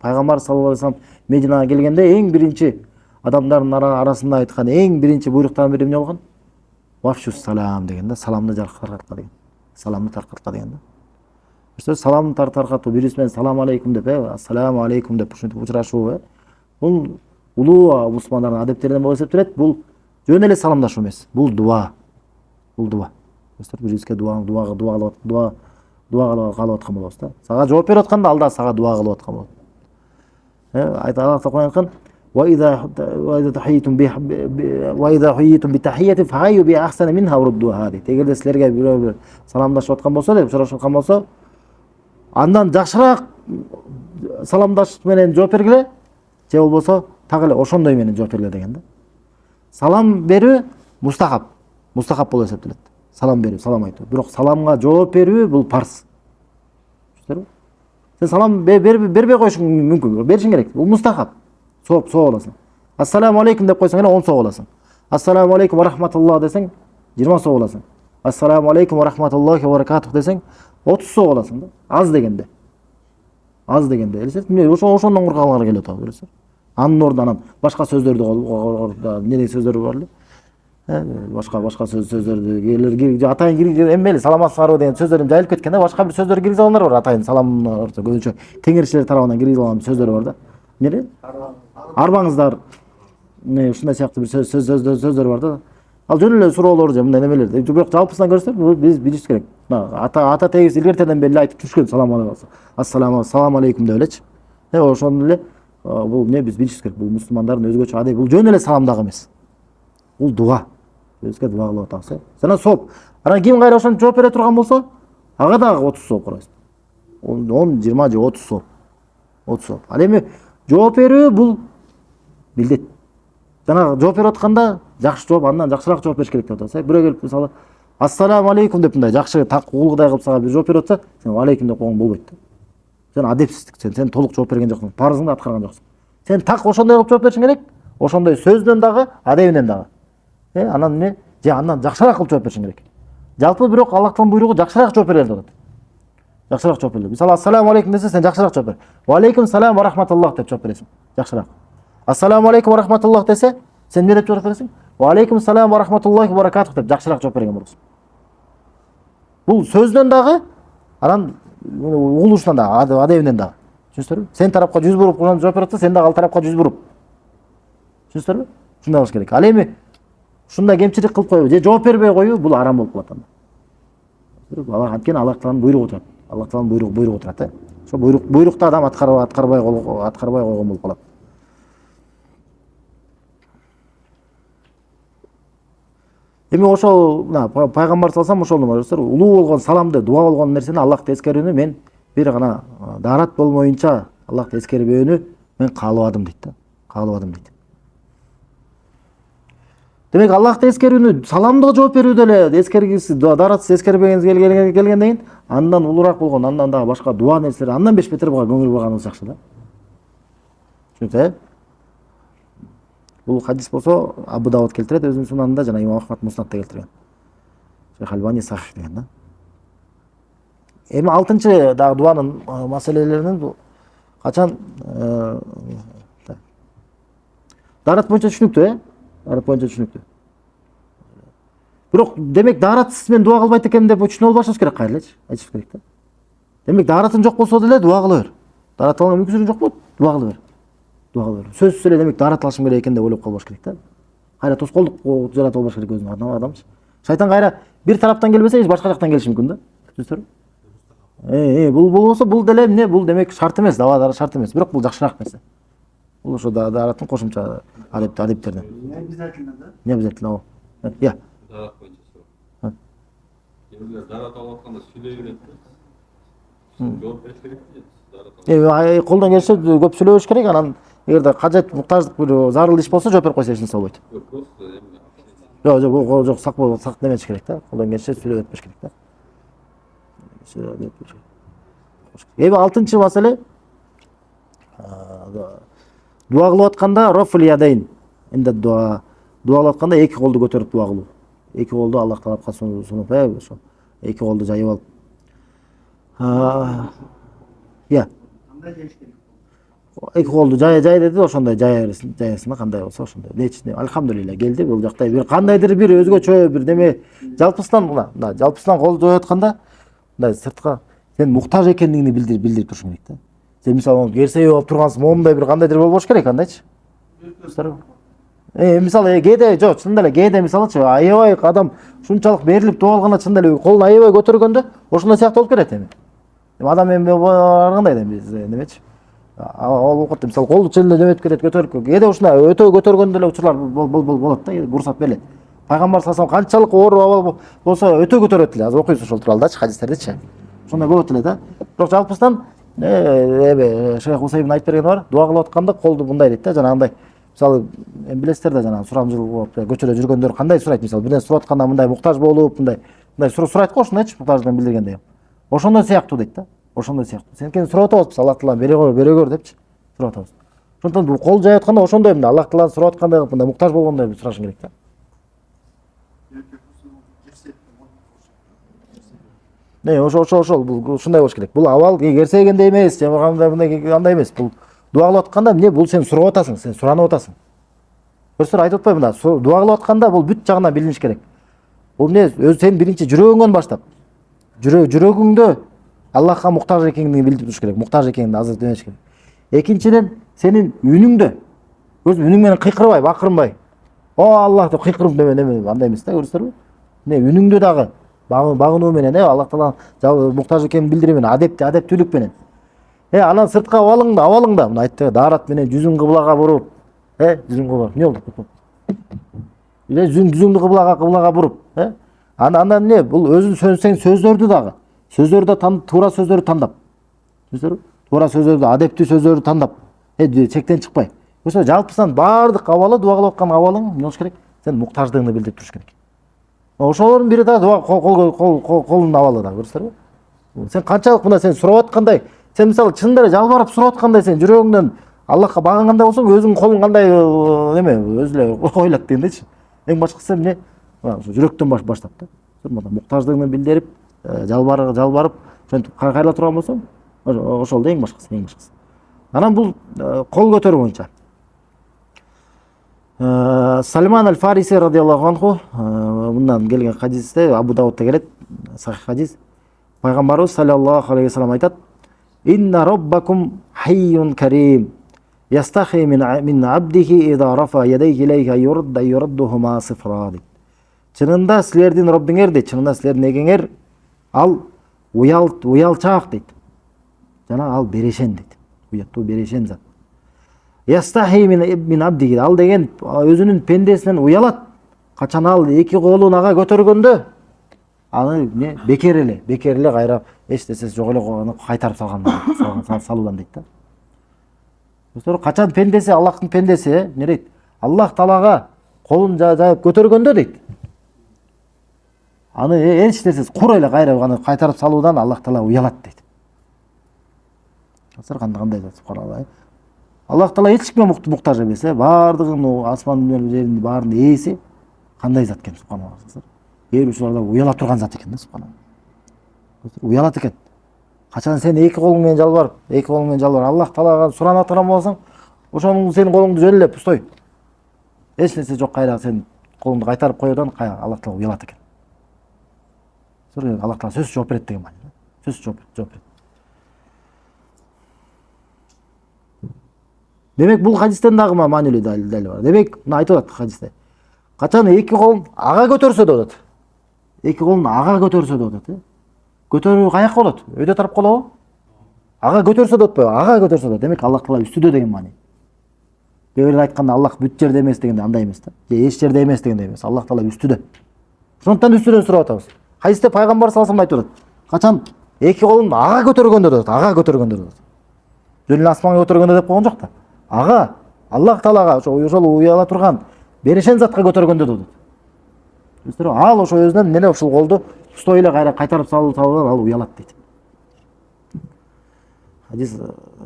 Пайгамбар саллаллаху алейхи вассалам Мединага келгенде эң биринчи адамдардын арасында айткан эң биринчи буйруктардын бири эмне болгон? Вафшус салам деген да, саламды таркатка деген. Саламды таркатка деген да. Ошо саламды таркатуу, бирибиз менен салам алейкум деп, ассаламу алейкум деп ушинтип учурашуу, бул улуу мусулмандардын адептеринен болуп эсептелет. Бул жөн эле саламдашуу эмес. Бул дуа. Бирибизге дуа кылып аткан болобуз да. Сага жооп берип атканда ал да сага дуа кылып аткан болот. Аллах Таала айткан: "Ва идha huyitum bi tahiyyatin fahayyu bi ahsana minha warudduha." Эгерде силерге бирөө саламдашып аткан болсо, деп сурашып аткан болсо, андан жакшыраак саламдашып менен жооп бергиле, же болбосо так эле ошондой менен жооп бергиле деген да. Салам берүү мустахаб болуп эсептелет. Салам берүү, салам айтуу. Бирок саламга жооп берүү бул парз. Түшүндүрбү? Сен салам бербей коюшуң мүмкүн, беришиң керек. Бул мустахаб. Сооп аласың. Ассаламу алейкум деп койсоң эле 10 сооп аласың. Ассаламу алейкум ва рахматуллах десең 20 сооп аласың. Ассаламу алейкум ва рахматуллахи ва баракатух десең 30 сооп аласың да. Аз дегенде. Элестет, ошондон куркалган келип атат, көрөсүң. Анын ордуна башка сөздөрдү эмне сөздөр бар эле? Башка сөздөрдү атайын киргизип эммели саламатсыздарбы деген сөздөрдүн жайылып кеткен да, башка бир сөздөр киргизе алгандар бар, атайын саламдын көбүнчө теңирчилер тарабынан киргизе алган сөздөр бар да. Эмне? Арбаңыздар, ушундай сыяктуу бир сөздөр бар да. Ал жөн эле суроолор же мындай немелер. Бирок жалпысынан көрсөк, биз билишибиз керек. Ата тегибиз илгертерден бери айтып түшкөн салам алейкум деп элечи. Ошондо эле бул эмне биз билишибиз керек. Бул мусулмандардын өзгөчө адеби. Бул жөн эле салам дагы эмес. Бул дуа. Өзгө дуа кылып атабыз. Жана сооп. Анан ким кайра ошону жооп бере турган болсо, ага дагы 30 сооп карайсыз. 10, 20 же 30 сооп. 30 сооп. Ал эми жооп берүү бул милдет. Жана жооп берип атканда жакшы жооп, андан жакшыраак жооп бериш керек деп атабыз. Бирөө келип мисалы ассаламу алейкум деп мындай жакшы уулгудай кылып сага бир жооп берип атса, сен алейкум деп койгоң болбойт да. Сен адепсиздик, сен толук жооп берген жоксуң, парызыңды аткарган жоксуң. Сен так ошондой кылып жооп беришиң керек. Ошондой сөздөн дагы, адебинен дагы. Анан эмне? Же андан жакшыраак кылып жооп беришиң керек. Жалпы бирок Аллахтын буйругу жакшыраак жооп бергиле деп атат. Жакшыраак жооп бергиле. Мисалы ассаламу алейкум десе, сен жакшыраак жооп бер. Ва алейкум салам ва рахматуллах деп жооп бересиң. Жакшыраак. Ассаламу алейкум ва рахматуллах десе, сен эмне деп жооп бересиң? Ва алейкум салам ва рахматуллахи ва баракатух деп жакшыраак жооп берген болосуң. Бул сөздөн дагы, анан угулушунан дагы, адебинен дагы. Түшүндүрбү? Сен тарапка 100 буруп жооп берип атса, сен дагы ал тарапка 100 буруп. Түшүндүрбү? Ушундай кылыш керек. Ал эми ушундай кемчилик кылып коюу же жооп бербей коюу бул арам болуп калат анда. Анткени Аллах Тааланын буйругу турат. Аллах Тааланын буйругу турат, ошо буйрукту адам аткарбай койгон болуп калат. Эми ошол пайгамбар салсам ошол улуу болгон саламды, дуа болгон нерсени Аллахты эскерүүнү мен бир гана даарат болмоюнча Аллахты эскербөөнү мен каалабадым дейт да. Каалабадым дейт. Демек Аллахты эскерүүнү саламдыга жооп берүүдө эле эскергисиз, дааратсыз эскербегениз келгенден кийин андан улураак болгон, андан дагы башка дуа нерселер, андан 5 метр көңүл бурганыңыз жакшы да. Түшүнүктү? Бул хадис болсо Абу Давуд келтирет өзүнүн сунанында, жана Имам Ахмад Муснатта келтирген. Шейх Альбани сахих деген да. Эми 6-чы дагы дуанын маселелеринен качан даарат боюнча түшүнүктүү, даарат боюнча түшүнүктүү. Бирок демек дааратсыз мен дуа кылбайт экенмин деп түшүнүп албашыбыз керек кайрылычы, айтышыбыз керек да. Демек дааратың жок болсо деле дуа кыла бер. Даарат алган мүмкүнчүлүгүң жок болот, дуа кыла бер. Дуа кыла бер. Сөзсүз эле демек даарат алышым керек экен деп ойлоп калбаш керек да. Кайра тоскоолдук жаратып албаш керек өзүнүн адамчы. Шайтан кайра бир тараптан келбесе, башка жактан келиши мүмкүн да. Түшүнүңүзбү? Бул болсо бул деле эмне? Бул демек шарт эмес, дава шарт эмес. Бирок бул жакшыраак нерсе. Бул ошо даараттын кошумча адептерден. Не обязательно, да? Не обязательно. Я. Даарат боюнча суроо. Эмне даарат алып атканда сүйлөй берет да. Жооп бериш керек да. Колдон келсе көп сүйлөбөш керек. Анан эгерде кажет, муктаждык бир зарыл иш болсо жооп берип койсо эч нерсе болбойт. Просто эмне? Жок, сак демеш керек да. Колдон келсе сүйлөп бериш керек да. Эми 6-чы маселе дуа кылып атканда рофл ядайн. Энди дуа кылып атканда эки колду көтөрүп дуа кылуу. Эки колду Аллах тарапка сунуп, ошо. Эки колду жайып алып. Я. Кандай жайыш керек? Эки колду жай деди, ошондой жаясына кандай болсо ошондой. Нечине алхамдулилlah келди бул жакта бир кандайдыр бир өзгөчө бир неме жалпысынан кол жоюп атканда мындай сыртка сен муктаж экендигиңди билдирип турушуң керек да. Сен мисалы керсейип алып тургансың, моундай бир кандайдыр болбош керек андайчы. Мисалы кээде жок, чынында эле кээде мисалычы аябай адам ушунчалык берилип дуа алганда чынында эле колун аябай көтөргөндө ошондой сыяктуу болуп кетет эми. Адам эми кандай да биз немечи. Ал убакытта мисалы колду чынында неметип кетет, көтөрүп. Кээде ушундай өтө көтөргөндө эле учурлар болот да, бурсат берилет. Пайгамбар саллаллаху алейхи канчалык оор абал болсо өтө көтөрөт эле. Азыр окуйбуз ошол тууралдачы хадистердичи. Ошондой болот эле да. Бирок жалпысынан Шейх Усайбин айтып берген бар. Дуа кылып атканда колду мындай дейт да, жанагындай. Мисалы билесиздер да жанагы сурамжыл болуп көчөдө жүргөндөр кандай сурайт, мисалы бирден сурап атканда мындай муктаж болуп, мындай сурайт го, ошондойчу муктаждыгын билдиргендей. Ошондой сыяктуу дейт да. Ошондой сыяктуу. Сенкен сурап атабыз, Аллах Таалам бере көр депчи. Сурап атабыз. Ошондон бул кол жайып атканда ошондой мындай Аллах Таалам сурап аткандай мындай муктаж болгондой сурашың керек да. Ошол бул ушундай болуш керек. Бул абал керсегендей эмес, же мындай андай эмес. Бул дуа кылып атканда эмне? Бул сен сурап атасың, сен суранып атасың. Көрсөңөр айтып атпайбы мында? Дуа кылып атканда бул бүт жагынан билиниш керек. Бул эмне? Өз сен биринчи жүрөгүңдөн баштап. Жүрөгүңдө Аллахка муктаж экениңди билдирип туруш керек. Муктаж экениңди азыр демеш керек. Экинчиден сенин үнүңдө өз үнүң менен кыйкырбай, бакырынбай. О Аллах деп кыйкырып неме андай эмес да, көрсөңөрбү? Үнүңдө дагы багынуу менен, Аллах Таалам муктаж экенин билдирүү менен, адептүүлүк менен. Анан сыртка абалыңда, мына айтты, даарат менен жүзүң кыблага буруп, жүзүң кыблага, эмне болду? Жүзүңдү кыблага буруп, анан эмне? Бул өзүң сөздөрдү дагы, туура сөздөрдү тандап. Түшүнүңүзбү? Туура сөздөрдү, адептүү сөздөрдү тандап, чектен чыкпай. Ошо жалпысынан баардык абалы, дуа кылып аткан абалың эмне болуш керек? Сен муктаждыгыңды билдирип туруш керек. Ошолордун бири да дуа колдун абалы да, көрсөңөрбү? Сен канчалык мына сен сурап аткандай, сен мисалы чындап эле жалбарып сурап аткандай сен жүрөгүңдөн Аллахка багынгандай болсоң, өзүңдүн колуң кандай неме, өзү эле ойлот дегендейчи. Эң башкысы эмне? Ошо жүрөктөн баштап да. Муктаждыгыңды билдирип, жалбарып, ошентип кайрыла турган болсоң, ошол да эң башкысы. Анан бул кол көтөрүү боюнча. Сальман аль-Фариси радиаллаху анху мындан келген хадисте, Абу Давудта келет, сахих хадис. Пайгамбарыбыз саллаллаху алейхи ва саллям айтат: "Инна роббакум хайюн карим, ястахи мин абдихи иза рафа ядайхи илейхи юраддухума сифра." Чынында силердин Роббиңер дейт, чынында силердин эгеңер ал уялчаак дейт. жана ал берешен дейт. Уяттуу берешен зат. Ястахи мин абдиги, ал деген өзүнүн пендесинен уялат. Качан ал эки колун ага көтөргөндө аны бекер эле кайра эч нерсеси жок эле аны кайтарып салуудан дейт да. Качан пендеси, Аллахтын пендеси не дейт? Аллах Таалага колун жайып көтөргөндө дейт. Аны эч нерсеси кура эле кайра аны кайтарып салуудан Аллах Таала уялат дейт. Кандай зат, субханалла. Аллах Таала эч кимге муктаж эмес, баардыгын асман менен жердин баарынын ээси. Кандай зат экен, субханалла. Эр учурларда уяла турган зат экен да, субханалла. Уялат экен. Качан сен эки колуң менен жалбар, Аллах Таалага суранып турган болсоң, ошонун сенин колуңду жөнлөп устой. Эч нерсе жок, кайра сен колуңду кайтарып коёдан Аллах Таала уялат экен. Аллах Таала сөзсүз жооп берет деген мааниде. Сөзсүз жооп берет. Демек бул хадистен дагы маанилүү далил бар. Демек мына айтып атат хадисте. Качан эки колун ага көтөрсө деп атат. Эки колун ага көтөрсө деп атат. Көтөрүү каяка болот? Өйдө тарап болобу? Ага көтөрсө деп атпайбы? Ага көтөрсө деп. Демек Аллах Таала үстүдө деген маани. Бөөлөр айтканда Аллах бүт жерде эмес дегенде андай эмес да. Же эч жерде эмес дегенде эмес. Аллах Таала үстүдө. Ошондуктан үстүдөн сурап атабыз. Хадисте пайгамбар саллаллаху алейхи вассалам айтып атат. Качан эки колун ага көтөргөндө деп атат. Ага көтөргөндө деп атат. Жөн эле асманга көтөргөндө деп койгон жок да. Ага Аллах Таалага ошол уяла турган берешен затка көтөргөндө деп атат. Ал ошо өзүнөн эмне ушул колду устой эле кайра кайтарып салуудан ал уялат дейт. Хадис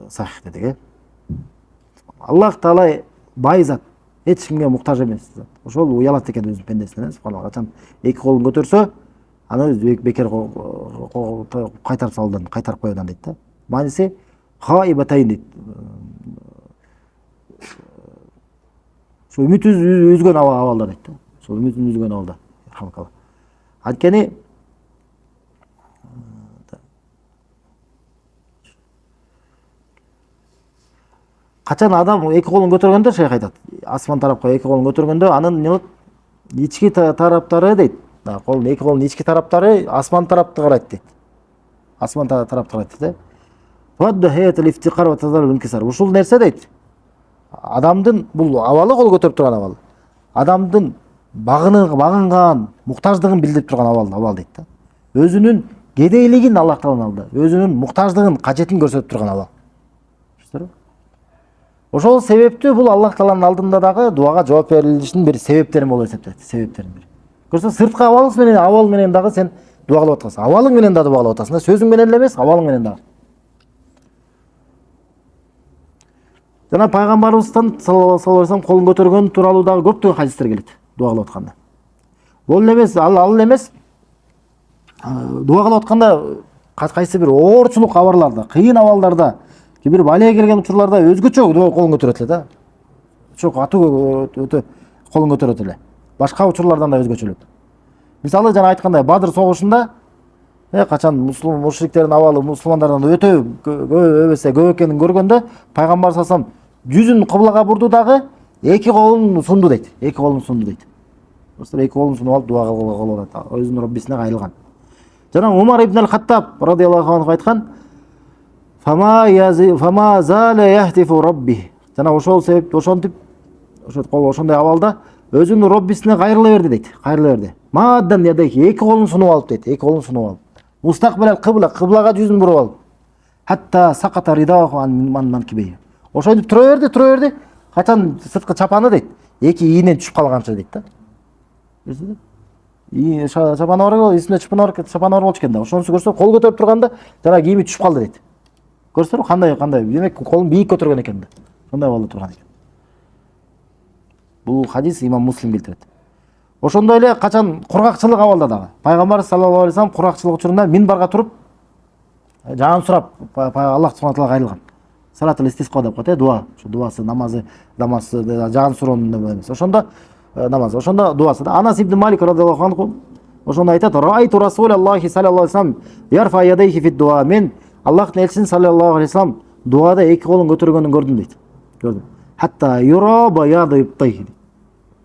сахих дедик. Аллах Таала бай зат, эч кимге муктаж эмес зат. Ошол уялат экен өзүнүн пендесинен. Субханалла. Качан эки колун көтөрсө, аны бекер кайтарып салуудан, кайтарып коюудан дейт да. Мааниси хаибатайн дейт. Ошо үмүт үзгөн абалда дейт да. Ошо үмүтүн үзгөн абалда. Анткени качан адам эки колун көтөргөндө, шейх айтат, асман тарапка эки колун көтөргөндө, анын эмне болот? Ички тараптары дейт. Эки колунун ички тараптары асман тарапты карайт дейт. Асман тарапты карайт дейт. Ушул нерсе дейт. Адамдын бул абалы, кол көтөрүп турган абал. Адамдын багынган, муктаждыгын билдирип турган абал дейт да. Өзүнүн кедейлигин Аллах Тааланын алдында, өзүнүн муктаждыгын, кажетин көрсөтүп турган абал. Ошол себептүү бул Аллах Тааланын алдында дагы дуага жооп берилишинин бир себептерин болуп эсептелет, себептерин бири. Көрсө, сырткы абал менен дагы сен дуа кылып атасың. Абалың менен дагы дуа кылып атасың. Сөзүң менен эле эмес, абалың менен дагы. Жана пайгамбарыбыздан саллаллаху алейхи вассалам колун көтөргөн тууралуу дагы көптөгөн хадистер келет дуа кылып атканда. Бул эмес, ал эмес. Дуа кылып атканда кайсы бир оорчулук кабарларда, кыйын абалдарда, бир балия келген учурларда өзгөчө колун көтөрөт эле да. Чок атуу өтө колун көтөрөт эле. Башка учурлардан да өзгөчөлөп. Мисалы жана айткандай Бадыр согушунда качан мушриктердин абалы мусулмандардан өтө көп экенин көргөндө пайгамбар салсам жүзүн кыблага бурду дагы эки колун сунду дейт. Эки колун сунду дейт. Эки колун сунуп алып дуа кылып атат. Өзүнүн Роббисине кайрылган. Жана Умар ибн аль-Хаттаб радыйаллаху анху айткан: "Фама зале яхтифу Робби". Жана ошол себеп ошентип ошондой абалда өзүнүн Роббисине кайрыла берди дейт. Кайрыла берди. Маддан ядайки эки колун сунуп алып дейт. Эки колун сунуп алып. Мустакбилал кыблага жүзүн буруп алып. Хатта саката ридаху ан манкибей. Ошентип тура берди. Качан сырткы чапаны дейт. Эки ийинен түшүп калганча дейт да. Чапаны бар, эсине чапаны бар болчу экен да. Ошонусу көрсө, кол көтөрүп турганда жана кийими түшүп калды дейт. Көрсөңүр кандай. Демек колун бийик көтөргөн экен да. Ошондой болду турган экен. Бул хадис имам Муслим келтирет. Ошондой эле качан кургакчылык абалда дагы. Пайгамбар саллаллаху алейхи вассалам кургакчылык учурунда минбарга туруп жаан сурап Аллах субхана таалага кайрылган. Салатул истисқа деп коет, дуа. Ошо дуасы, намазы, жаан суроонун эмес. Ошондо намаз, ошондо дуасы. Анас ибн Малик радыйаллаху анху ошондо айтат: "Раайту Расулаллахи саллаллаху алейхи вассалам ярфа ядайхи фид дуа". Мен Аллахтын элчисин саллаллаху алейхи вассалам дуада эки колун көтөргөнүн көрдүм дейт. Көрдүм. Хатта юра баяды ибтайхи.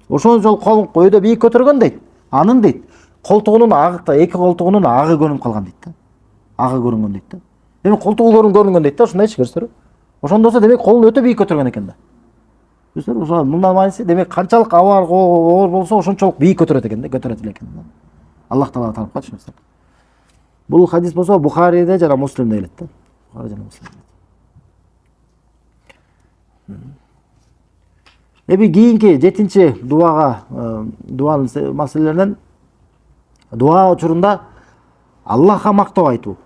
Ошол колун өйдө бийик көтөргөн дейт. Анын дейт колтугунун эки колтугунун агы көрүнүп калган дейт да. Агы көрүнгөн дейт да. Демек колтугулорун көрүнгөн дейт да, ушундайчы көрсөтөрбү? Ошондо болсо демек колун өтө бийик көтөргөн экен да. Көрсөтөрбү? Ошо мындан мааниси демек канчалык оор болсо ошончолук бийик көтөрөт экен да, көтөрөт эле экен да. Аллах таала тарапка түшүнсөк. Бул хадис болсо Бухариде жана Муслимде келет да. Бухари жана Муслимде. Эми кийинки 7-чи дуага, дуанын маселелеринен дуа учурунда Аллахка мактоо айтуу.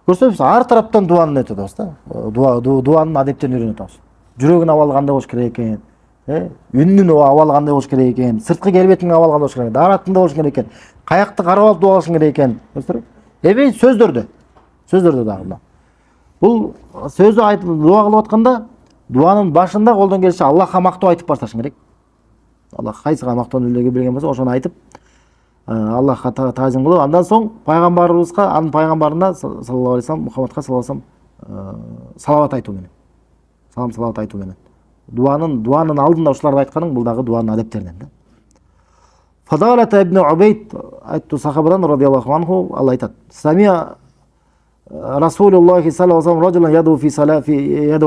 Көрсөңүз, ар тараптан дуаны өтөт атабыз да. Дуанын адептерин үйрөнүп атабыз. Жүрөгүн абалы кандай болуш керек экен, үнүнүн абалы кандай болуш керек экен, сырткы келбетиңин абалы кандай болуш керек экен, даратында болуш керек экен, каякты карап алып дуа кылышың керек экен. Көрсөңүз, эми сөздөрдө дагы мына. Бул сөздү айтып дуа кылып атканда дуанын башында колдон келиши Аллахка мактоо айтып башташың керек. Аллах кайсыга мактоону билген болсо ошону айтып Аллахка таазим кылып, андан соң пайгамбарыбызга, анын пайгамбарына саллаллаху алейхи вассалам, Мухаммадка саллаллаху алейхи вассалам салават айтуу менен. Салават айтуу менен. Дуанын алдында ушуларды айтканың бул дагы дуанын адептеринен да. Фадалат ибн Убайд айтты сахабадан радиаллаху анху, Алла айтат. Самия Расулуллах саллаллаху алейхи вассалам раджулан яду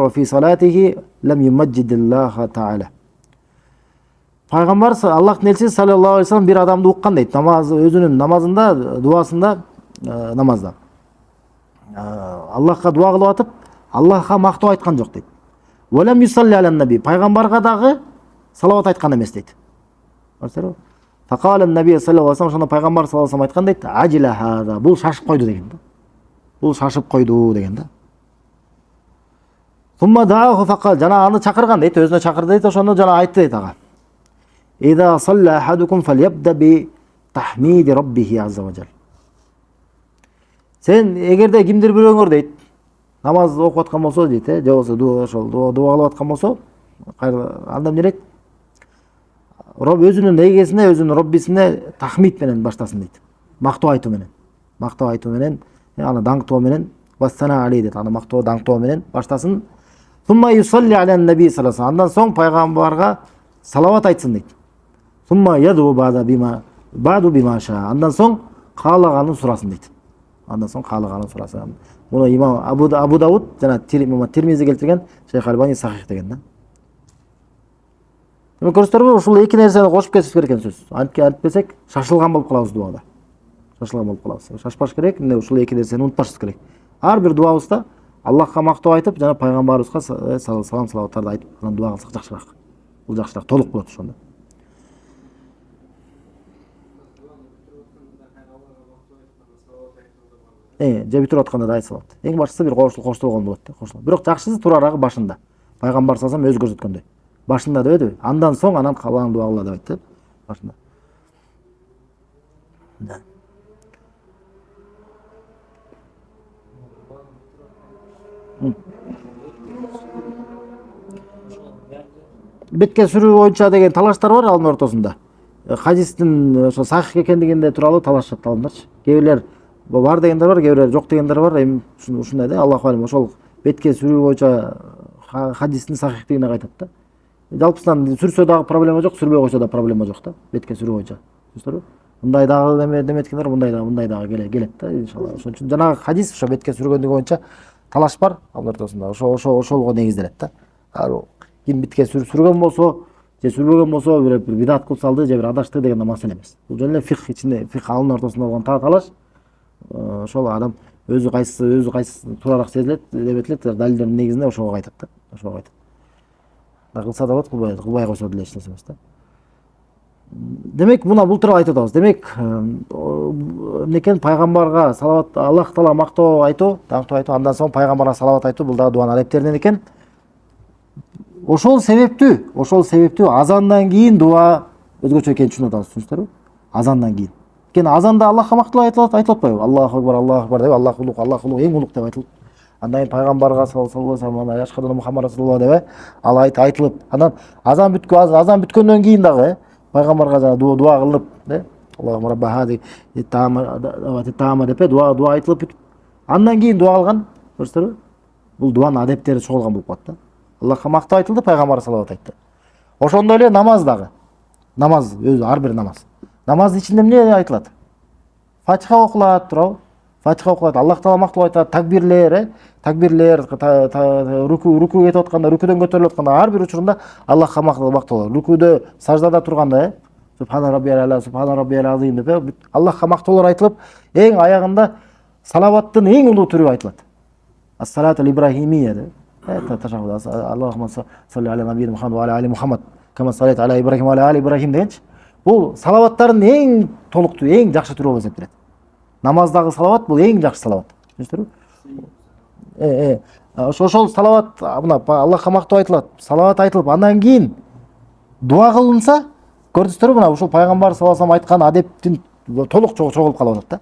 фи салатихи лам юмаджидиллаха таала. Пайгамбар Аллахтын элчиси саллаллаху алейхи вассалам бир адамды уккан дейт. Өзүнүн намазында, дуасында, намазда. Аллахка дуа кылып атып, Аллахка мактоо айткан жок дейт. Валам юсалли алан наби. Пайгамбарга дагы салават айткан эмес дейт. Көрсөңүз. Факала наби саллаллаху алейхи вассалам, пайгамбар саллаллаху алейхи вассалам айткан дейт. Ажила хада. Бул шашып койду деген да. Бул шашып койду деген да. Сумма дааху факал. Жана аны чакырган дейт, өзүнө чакырды дейт, ошону жана айтты дейт ага. Ида салла ахадукум фалябда би тахмиди раббихи азза ва жал. Сен эгерде кимдир бирөөңөр дейт, намаз окуп аткан болсо дейт, же болбосо дуа кылып аткан болсо, анда эмне дейт? Өзүнүн эгесине, өзүнүн Роббисине тахмид менен баштасын дейт. Мактоо айтуу менен, аны даңктоо менен, вассана алей дейт, аны мактоо даңктоо менен баштасын. Сумма юсалли алан наби саллаллаху алейхи вассалам. Андан соң пайгамбарга салават айтсын дейт. Сумма яду баду бимаша. Андан соң каалаганын сурасын дейт. Муну имам Абу Дауд жана имам Тирмизи келтирген, Шейх Албани сахих деген да. Эми көрсөтөрбү, ушул эки нерсени кошуп кетиш керек экен сөз. Антпесек шашылган болуп калабыз дуада. Шашпаш керек, ушул эки нерсени унутпашыбыз керек. Ар бир дуабызда Аллахка мактоо айтып, жана пайгамбарыбызга салаваттарды айтып, анан дуа кылсак жакшыраак. Бул жакшыраак, толук болот ошондо. Же бүтүрүп атканда да айтсалат. Эң башкысы бир коштолгон болот да, коштолгон. Бирок жакшысы турарагы башында. Пайгамбар салсам өзү көрсөткөндөй. Башында дебеди? Андан соң анан калган дуа кыла деп айтты. Башында. Да. Бетке сүрүү боюнча деген талаштар бар алымдар ортосунда. Хадистин ошо сахих экендигинде тууралуу талашат алымдарчы. Кээ бирлер бар дегендер бар, кээ бирлер жок дегендер бар. Эми ушундай да, Аллаху алим, ошол бетке сүрүү боюнча хадистин сахихтигине кайтат да. Жалпысынан сүрсө дагы проблема жок, сүрбөй койсо да проблема жок да. Бетке сүрүү боюнча. Түшүндүрбү? Мындай дагы деметкендер, мындай дагы келет да, иншалла. Ошон үчүн жанагы хадис ошо бетке сүргөндүгү боюнча талаш бар алар ортосунда. Ошолго негизделет да. Ким бетке сүргөн болсо, же сүрбөгөн болсо, бир бидат кылып салды, же бир адашты деген маселе эмес. Бул жөн эле фикх ичинде, фикх алымдар ортосунда болгон талаш. Ошол адам өзү кайсы туурараак сезилет, деп этилет, далилдердин негизинде ошого кайтат да. Ошого кайтат. Да кылса да болот, кылбай койсо деле эч нерсе эмес да. Демек мына бул тууралуу айтып атабыз. Демек эмнекен пайгамбарга салават, Аллах таала мактоо айтуу, даңктоо айтуу, андан соң пайгамбарга салават айтуу, бул дагы дуанын адептеринен экен. Ошол себептүү азандан кийин дуа өзгөчө экенин түшүнүп атабыз, түшүнүңүздөрбү? Азандан кийин. Кен азанда Аллахка мактоо айтылат атпайбы? Аллаху акбар деп, Аллах улук, эң улук деп айтылып. Андан кийин пайгамбарга саллаллаху алейхи вассалам ашхаду Мухаммад расулуллах деп ал айтылып, анан азан бүткөндөн кийин дагы пайгамбарга жана дуа кылынып, Аллаху рабба хази тама деп дуа айтылып бүтүп, андан кийин дуа кылган, көрсөтөрбү? Бул дуанын адептери чогулган болуп калат да. Аллахка мактоо айтылды, пайгамбарга салават айтты. Ошондой эле намаз дагы. Намаз өзү ар бир намаз. Намаздын ичинде эмне айтылат? Фатиха окулат, туурабы? Фатиха окулат, Аллах таала мактап айтат, такбирлер, такбирлер, руку кетип атканда, рукудөн көтөрүлүп атканда ар бир учурунда Аллахка макталат. Рукудө, саждада турганда, Субхана раббиял а'ла, Субхана раббиял азим деп Аллахка мактоолор айтылып, эң аягында салаваттын эң улуу түрү айтылат. Ас-салату ибрахимия деп. Ташаххуд, Аллахумма салли аля набийина Мухаммад ва аля али Мухаммад, кама саллайта аля Ибрахим ва аля али Ибрахим дегенчи. Бул салаваттардын эң толуктуу, эң жакшы түрү болуп эсептелет. Намаздагы салават бул эң жакшы салават. Түшүндүрбү? Ошол салават мына Аллахка мактап айтылат, салават айтылып, андан кийин дуа кылынса, көрдүңүздөрбү, мына ушул пайгамбар саллаллаху алейхи айткан адептин толук чогулуп калып атат да.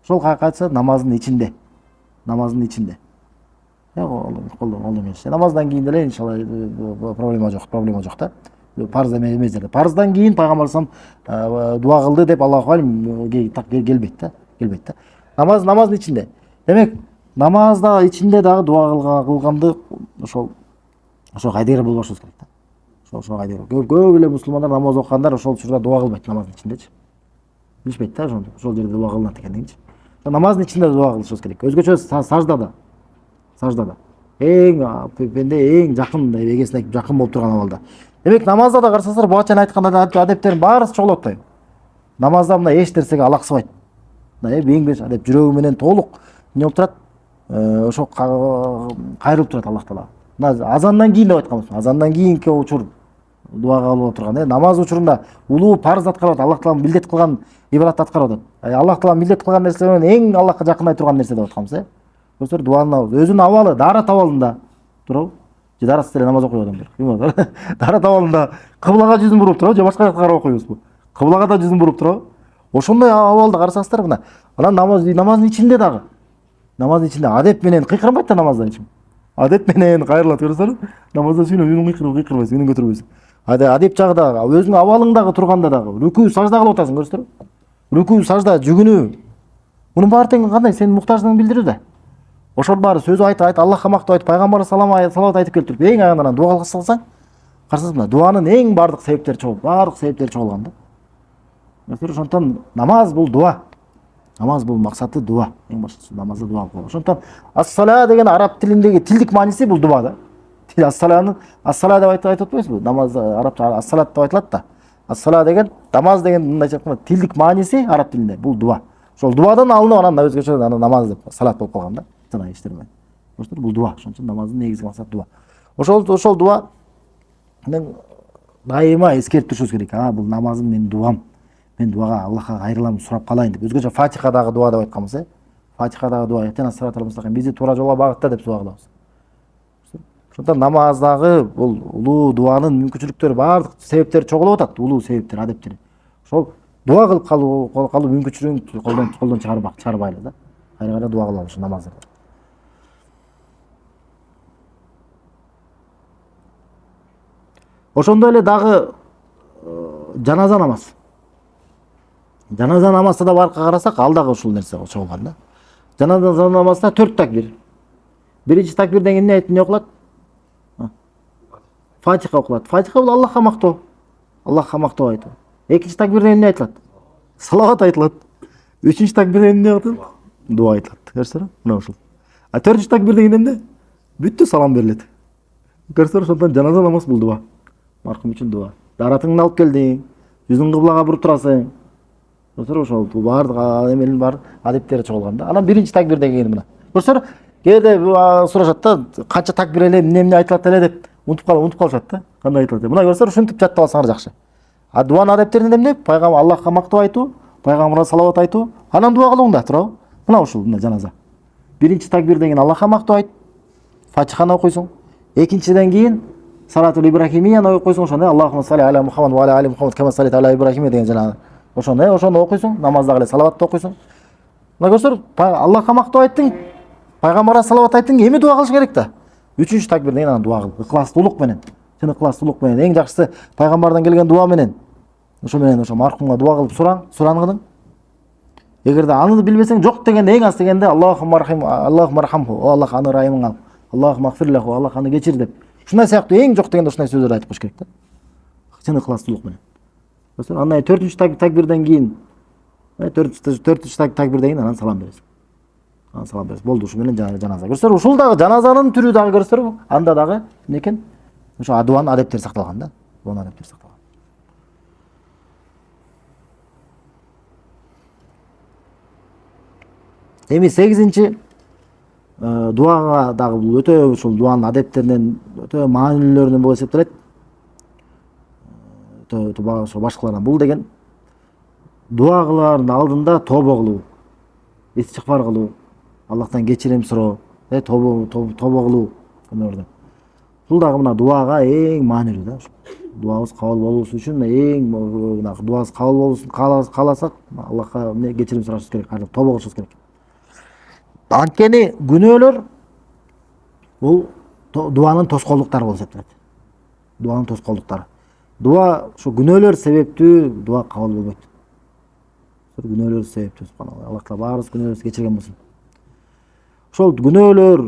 Ошол кайсы намаздын ичинде. Намаздын ичинде. Намаздан кийин деле иншалла проблема жок да. Парыз эмес жерде. Парыздан кийин пайгамбар саллаллаху дуа кылды деп Аллаху алим келбейт да. Намаздын ичинде. Демек, намазда ичинде дагы дуа кылганды ошол кайдыгер болбошубуз керек да. Ошол кайдыгер. Көп эле мусулмандар намаз окугандар ошол учурда дуа кылбайт намаздын ичиндечи. Билишпейт да ошол жерде дуа кылынат экендигинчи. Намаздын ичинде дуа кылышыбыз керек. Өзгөчө саждада. Пенде эң жакын эгесине жакын болуп турган абалда. Демек, намазда да карасаңыздар, буга айткан адептердин баарысы чогулуп атпайбы? Намазда мына эч нерсеге алаксыбайт. Мына эң беш адеп жүрөгү менен толук эмне болуп турат? Ошо кайрылып турат Аллах таала. Мына азандан кийин деп айтканбыз. Азандан кийинки учур дуага кылып отурган. Намаз учурунда улуу парыз аткарып атат, Аллах таала милдет кылган ибадатты аткарып атат. Аллах таала милдет кылган нерсе менен эң Аллахка жакындай турган нерсе деп айтканбыз. Достор, дуанын өзүнүн абалы дарат абалында турабы? Же даратсыз деле намаз окуйбу адамдар? Дарат абалында кыблага жүзүн буруп турабы? Же башка жакка карап окуйбузбу? Кыблага да жүзүн буруп турабы? Ошондой абалда карасаңыздар, мына анан намаздын ичинде дагы. Намаздын ичинде адеп менен кыйкырбайт да намаздан ким? Адеп менен кайрылат, көрсөңүз. Намазда сүйлөп үнүн кыйкырбайсың, үнүн көтөрбөйсүң. Адеп жагы дагы, өзүнүн абалыңдагы турганда дагы, рүкүү сажда кылып атасың, көрсөңүз. Рүкүү сажда жүгүнүү. Мунун баары тең кандай? Сенин муктаждыгыңды билдирүү да. Ошол баары сөз айт, Аллахка мактап айт, пайгамбар салават айтып келтирип, эң аягынан дуа кылсаң, карасаңыз мына дуанын эң бардык себептери чогулган да. Ошондон намаз бул дуа. Намаз бул максаты дуа. Эң башкысы намазда дуа кылуу. Ошондон ас-сала деген араб тилиндеги тилдик мааниси бул дуа да. Ас-сала деп айтып атпайсызбы? Намаз арабча ас-салат деп айтылат да. Ас-сала деген, намаз деген мындайча айтканда тилдик мааниси араб тилинде бул дуа. Ошол дуадан алынып анан өзгөчө намаз деп салат болуп калган да. Иштермен. Ошол бул дуа. Ошон үчүн намаздын негизги максаты дуа. Ошол дуа мен дайыма эскертип турушубуз керек. Бул намазым менин дуам. Мен дуага Аллахка кайрылам, сурап калайын деп. Өзгөчө Фатихадагы дуа деп айтканбыз, Фатихадагы дуа, Ихдинас-сиротал мустаким, бизди туура жолго багытта деп дуа кылабыз. Ошондон намаздагы бул улуу дуанын мүмкүнчүлүктөрү баардык себептери чогулуп атат, улуу себептер, адептери. Ошол дуа кылып калуу мүмкүнчүлүгүн колдон чыгарбайлы да. Кайра дуа кылалы ушу намазда. Ошондой эле дагы жаназа намаз. Жаназа намазда да баркка карасак, ал дагы ушул нерсе чогулган да. Жаназа намазда 4 такбир. Биринчи такбирден кийин эмне окулат? Фатиха окулат. Фатиха бул Аллахка мактоо. Аллахка мактоо айтуу. Экинчи такбирден эмне айтылат? Салават айтылат. Үчүнчү такбирден эмне айтылат? Дуа айтылат. Көрсөңүз, мына ушул. Төртүнчү такбирден кийин эмне? Бүттү, салам берилет. Көрсөңүз, ошондон жаназа намаз бул дуа. Маркум үчүн дуа. Даратыңды алып келдиң, жүзүң кыблага буруп турасың. Ошол баардык эменин бар адептери чогулган да. Анан биринчи такбирден кийин мына. Көрсөңүз, кээде сурашат да, канча такбир эле, эмне айтылат эле деп унутуп калышат да. Кандай айтылат деп. Мына көрсөңүз, ушинтип жаттап алсаңар жакшы. Дуанын адептеринде эмне? Пайгамбар Аллахка мактоо айтуу, пайгамбарга салават айтуу, анан дуа кылууң да, туурабы? Мына ушул жаназа. Биринчи такбирден кийин Аллахка мактоо айт, Фатиханы окуйсуң. Экинчиден кийин салатул ибрахимияны окуйсуң, ошондой Аллахумма салли аля Мухаммад ва аля али Мухаммад кама саллайта аля Ибрахим деген жанагы. Ошону окуйсуң, намаздагы эле салаватты окуйсуң. Мына көрсөңүз, Аллахка мактоо айттың, пайгамбарга салават айттың, эми дуа кылыш керек да. Үчүнчү такбирден кийин анан дуа кыл. Ыхластуулук менен. Чын ыхластуулук менен, эң жакшысы пайгамбардан келген дуа менен. Ошо менен ошо мархумга дуа кылып сурангыдың. Эгерде аны билбесең, жок дегенде эң аз дегенде Аллахумма архамху, о Аллах аны райымың ал. Аллахумма гфирлаху, Аллах аны кечир деп. Ушундай сыяктуу эң жок дегенде ушундай сөздөрдү айтып коюш керек да. Чын ыхластуулук менен. Анан төртүнчү такбирден кийин, төртүнчү такбирден кийин анан салам бересиң. салам бересиз. Болду, ушу менен жаназа. Көрсөтөр, ушул дагы жаназанын түрү дагы көрсөтөр, анда дагы эмне экен? Ошо дуанын адептери сакталган да. Дуанын адептери сакталган. Эми 8-чи дуага дагы бул өтө ушул дуанын адептеринен өтө маанилүүлөрүнөн болуп эсептелет. Өтө башкалардан бул деген дуа кылаардын алдында тобо кылуу, истигфар кылуу, Аллахтан кечирим суроо, тобо кылуу күнөөрдөн. Бул дагы мына дуага эң маанилүү да. Дуабыз кабыл болуусу үчүн эң дуабыз кабыл болуусун кааласак, Аллахка кечирим сурашыбыз керек, тобо кылышыбыз керек. Анткени күнөөлөр бул дуанын тоскоолдуктары болуп эсептелет. Дуанын тоскоолдуктары. Дуа ошо күнөөлөр себептүү дуа кабыл болбойт. Күнөөлөр себептүү, субханалла. Аллах Таала баарыбыз күнөөлөрүбүздү кечирген болсун. Ошол күнөөлөр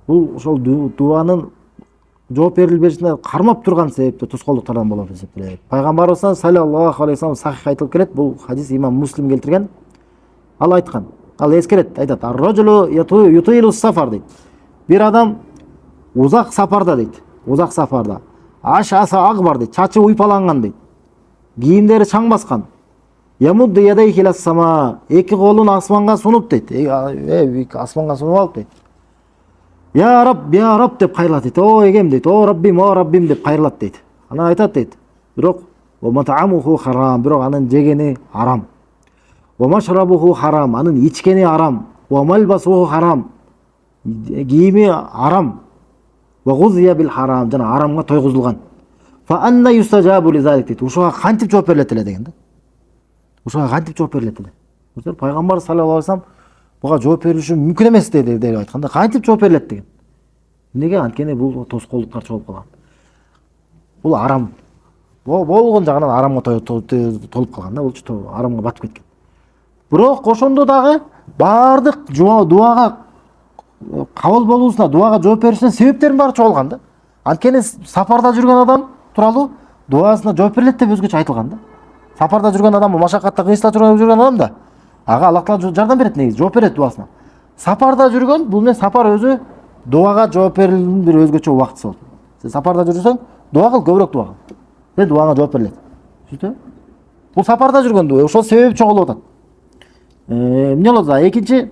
бул ошол дуанын жооп берилбешине кармап турган себептүү тоскоолдуктардан болот эсептелет. Пайгамбарыбыз саллаллаху алейхи вассалам сахих айтылып келет. Бул хадис имам Муслим келтирген. Ал айткан. Ал эскерет, айтат. Ар-раджулу ютилу сафар дейт. Бир адам узак сапарда дейт. Узак сапарда. Аш-аса акбар дейт. Чачы уйпаланган дейт. Кийимдери чаң баскан. Ямудду ядайхи ила сама. Эки колун асманга сунуп дейт. Асманга сунуп алып дейт. Я раб деп кайрылат дейт. О эгем дейт. О раббим деп кайрылат дейт. Анан айтат дейт. Бирок матамуху харам. Бирок анын жегени арам. Машрабуху харам. Анын ичкени арам. Малбасуху харам. Кийими арам. Гузия бил харам. Жана арамга тойгузулган. Фа анна юстажабу лизалик дейт. Ушуга кантип жооп берилет эле деген да. Ушуга кантип жооп берилет эле. Пайгамбар саллаллаху алейхи вассалам буга жооп бериши мүмкүн эмес деп айтканда, кантип жооп берилет деген. Эмнеге? Анткени бул тоскоолдуктар чогулуп калган. Бул арам. Болгон жагынан арамга толуп калган да, бул арамга батып кеткен. Бирок ошондо дагы баардык дуага кабыл болуусуна, дуага жооп беришине себептердин баары чогулган да. Анткени сапарда жүргөн адам тууралуу дуасына жооп берилет деп өзгөчө айтылган да. Сапарда жүргөн адам, машакатта, кыйынчылыкта жүргөн адам да, ага Аллах Таала жардам берет, негизи жооп берет дуасына. Сапарда жүргөн, бул менен сапар өзү дуага жооп берилүүнүн бир өзгөчө убактысы болот. Сен сапарда жүрсөң, дуа кыл, көбүрөөк дуа кыл. Сен дуаңа жооп берилет. Түшүндүңбү? Бул сапарда жүргөн дуа, ошол себеби чогулуп атат. Эмне болот? Экинчи,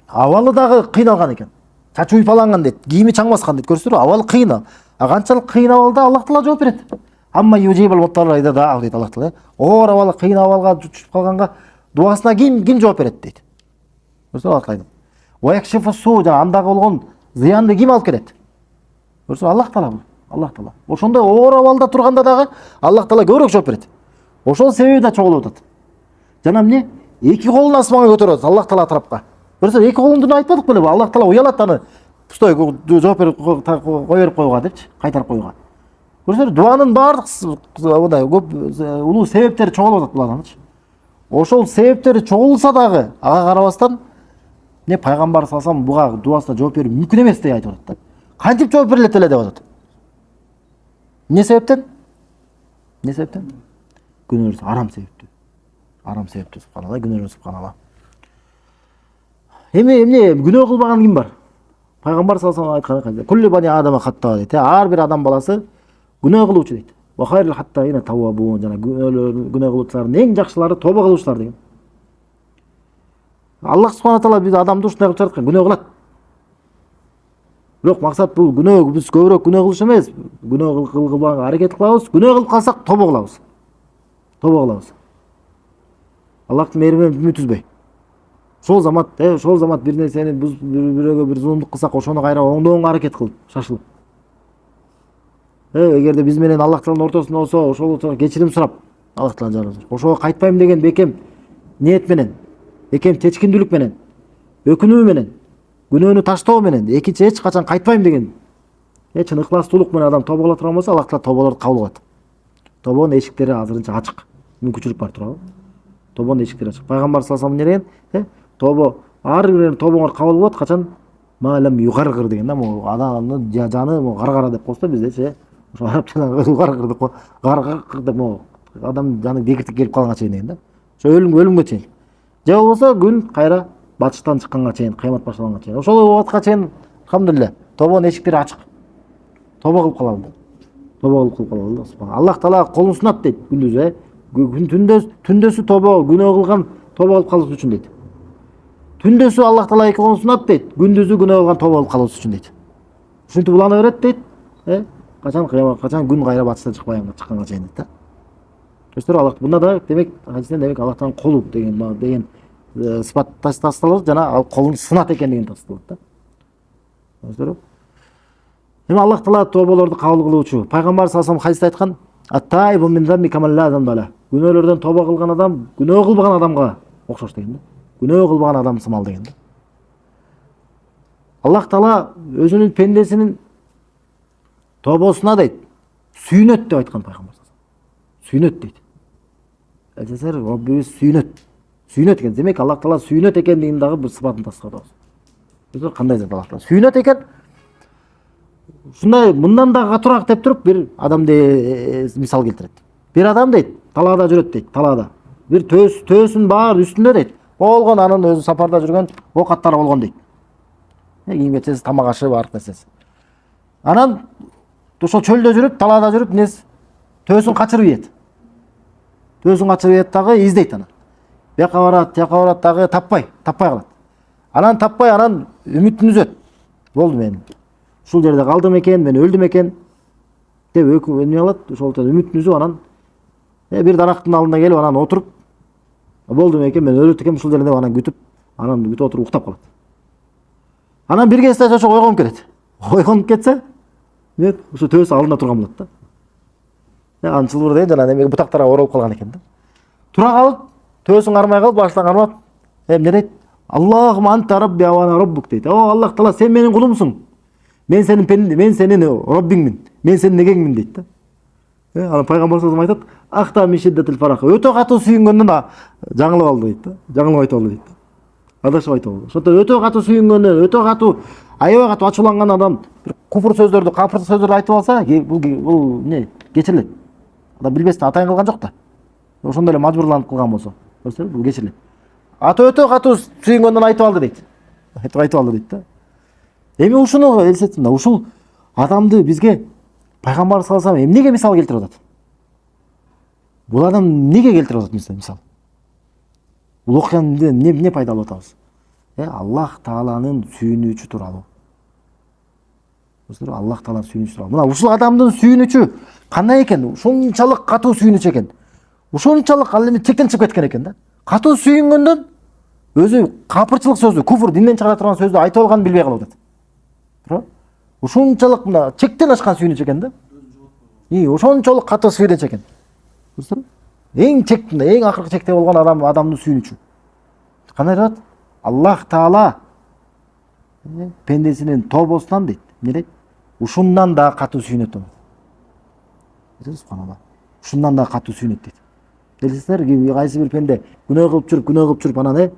абалы дагы кыйналган экен. Чачы уйпаланган дейт, кийими чаң баскан дейт, көрсөтүрбү? Абалы кыйын. Канчалык кыйын абалда Аллах Таала жооп берет. Амма южибал муттаррайда да дейт Аллах Таала. Оор абалы кыйын абалга түшүп калганга дуасына ким жооп берет дейт. Көрсөтүрбү? Аллах Таала. Ва якшифу суу, андагы болгон зыянды ким алып келет? Көрсөтүрбү? Аллах Таала. Аллах Таала. Ошондой оор абалда турганда дагы Аллах Таала көбүрөөк жооп берет. Ошол себеби да чогулуп атат. Жана эмне? Эки колун асманга көтөрөт Аллах Таала тарапка. Көрсөтүрбү? Эки колуңду айтпадык беле? Аллах Таала уялат аны. Пустой жооп берип кой берип койууга депчи, кайтарып коюуга. Көрсөтүрбү? Дуанын баардык мындай көп улуу себептери чогулуп атат булардынчы. Ошол себептери чогулса дагы ага карабастан не пайгамбар салсам буга дуасына жооп берүү мүмкүн эмес деп айтып атат да. Кантип жооп берилет эле деп атат. Эмне себептен? Эмне себептен? Күнөөбүз арам себептүү. Арам себептүү, субханалла, күнөөбүз субханалла. Эмне күнөө кылбаган ким бар? Пайгамбар салсам айткан, "Кулли бани адама хатта" дейт. Ар бир адам баласы күнөө кылуучу дейт. Ва хайрул хаттаина тавабун, жана күнөө кылуучулардын эң жакшылары тоба кылуучулар деген. Аллах субхана таала биз адамды ушундай кылып жараткан, күнөө кылат. Бирок максат бул күнөө, биз көбүрөөк күнөө кылыш эмес, күнөө кылбаганга аракет кылабыз, күнөө кылып калсак тоба кылабыз. Тоба кылабыз. Аллахтын мээриминен үмүт үзбөй. Ошол замат бир нерсени бирөөгө бир зулумдук кылсак, ошону кайра оңдоого аракет кылып, шашылып. Эгерде биз менен Аллах Тааланын ортосунда болсо, ошол кечирим сурап, Аллах Таала жаратты. Ошого кайтпайм деген бекем ниет менен, бекем чечкиндүүлүк менен, өкүнүү менен, күнөөнү таштоо менен, экинчи эч качан кайтпайм деген чын ыхластуулук менен адам тоба кыла турган болсо, Аллах Таала тоболорду кабыл кылат. Тобонун эшиктери азырынча ачык. Мүмкүнчүлүк бар туурабы? Тобонун эшиктери ачык. Пайгамбар саллаллаху алейхи ва саллам тобо ар бир тобоңор кабыл болот качан малам югаргыр деген да, могу адамдын жаны могу гаргара деп койсо биздечи ошо арабчадан югаргыр деп кой, гаргыр деп могу адам жаны бекиртип келип калганга чейин деген да. Ошо өлүмгө чейин. Же болбосо күн кайра батыштан чыкканга чейин, кыямат башталганга чейин. Ошол убакытка чейин алхамдулилля тобонун эшиктери ачык. Тоба кылып калалы. Тоба кылып калалы. Аллах Таала колун сунат дейт күндүз, түндөсү тоба, күнөө кылган тоба кылып калыш үчүн дейт. Түндөсү Аллах Таала эки колун сунат дейт, күндүзү күнөө кылган тоба кылып калыш үчүн дейт. Ушинтип улана берет дейт. Качан күн кайра батыштан чыкканга чейин дейт. Достор, Аллах бунда да демек хадистен демек Аллахтан колу деген сыпат тасталат жана ал колун сынат экендигин тасталат да. Достор, эми Аллах Таала тобаларды кабыл кылуучу. Пайгамбар саллаллаху алейхи хадисте айткан: "Ат-таибу мин замби камал ла замбала." Күнөөлөрдөн тоба кылган адам күнөө кылбаган адамга окшош деген да. Күнөө кылбаган адам сымал деген да. Аллах Таала өзүнүн пендесинин тобосуна дейт, сүйнөт деп айткан пайгамбар. Сүйнөт дейт. Элчесер Раббыбыз сүйнөт. Сүйнөт экен. Демек Аллах Таала сүйнөт экендигин дагы бир сыпатын тастадыбыз. Өзү кандай зат Аллах Таала? Сүйнөт экен. Ушундай мындан да катуураак деп туруп бир адамды мисал келтирет. Бир адам дейт, талаада жүрөт дейт, талаада. Бир төөсүнүн баары үстүндө дейт. Болгон анын өзү сапарда жүргөн ок аттары болгон дейт. Кийим кетсеси, тамак ашы бар нерсеси. Анан ошол чөлдө жүрүп, талаада жүрүп, төөсүн качырып ийет. Төөсүн качырып ийет дагы издейт аны. Бияка барат дагы таппай калат. Анан таппай, анан үмүтүн үзөт. Болду мен. Ушул жерде калдым экен, мен өлдүм экен деп эме алат, ошолтон үмүтүн үзүп анан бир дарактын алдына келип анан отуруп, болдум экен, мен өлөт экен ушул жерде анан күтүп отуруп уктап калат. Анан бир кезде ошо ойгонуп кетет. Ойгонуп кетсе, ушу төөсү алдында турган болот да. Анын чылбырдайын жана эме бутактарга оролуп калган экен да. Тура калып, төөсүн кармай калып, баштан кармап, эмне дейт? Аллахумма анта рабби ва ана раббук дейт. О Аллах Таала, сен менин кулумсуң. Мен сенин Роббиңмин. Мен сенин эгеңмин дейт да. Анан пайгамбар саллаллаху алейхи ва саллям айтат: "Ахта мин шиддатил фарах." Өтө катуу сүйүнгөндөн жаңылып алды дейт да. Жаңылып айтып алды дейт да. Адашып айтып алды. Ошондо өтө катуу сүйүнгөндөн, өтө катуу аябай катуу ачууланган адам бир куфур сөздөрдү, капырчы сөздөрдү айтып алса, бул эмне кечирилет. Адам билбестен атайын кылган жок да. Ошондой эле мажбурланып кылган болсо, бул кечирилет. Өтө катуу сүйүнгөндөн айтып алды дейт. Айтып алды дейт да. Эми ушуну элестетсин да, ушул адамды бизге пайгамбар саллаллаху алейхи ва саллям эмнеге мисал келтирип атат? Бул адам эмнеге келтирип атат мисал? Бул окуяны эмне пайда алып атабыз? Аллах Тааланын сүйүнүүчү тууралуу. Аллах Тааланын сүйүнүүчү тууралуу. Мына ушул адамдын сүйүнүүчү кандай экен? Ушунчалык катуу сүйүнүүчү экен. Ушунчалык ал эми чектен чыгып кеткен экен да. Катуу сүйүнгөндөн өзү капырчылык сөздү, куфур, динден чыгара турган сөздү айтып алганын билбей калып атат. Ушунчалык мына чектен ашкан сүйүнүүчү экен да. Ошончолук катуу сүйүнүүчү экен. Эң чектинде, эң акыркы чекте болгон адамдын сүйүнүүчү. Кандай деп? Аллах Таала пендесинин тобосунан дейт. Эмне дейт? Ушундан да катуу сүйүнөт дейт. Субханалла. Ушундан да катуу сүйүнөт дейт. Билесиздер, кайсы бир пенде күнөө кылып жүрүп анан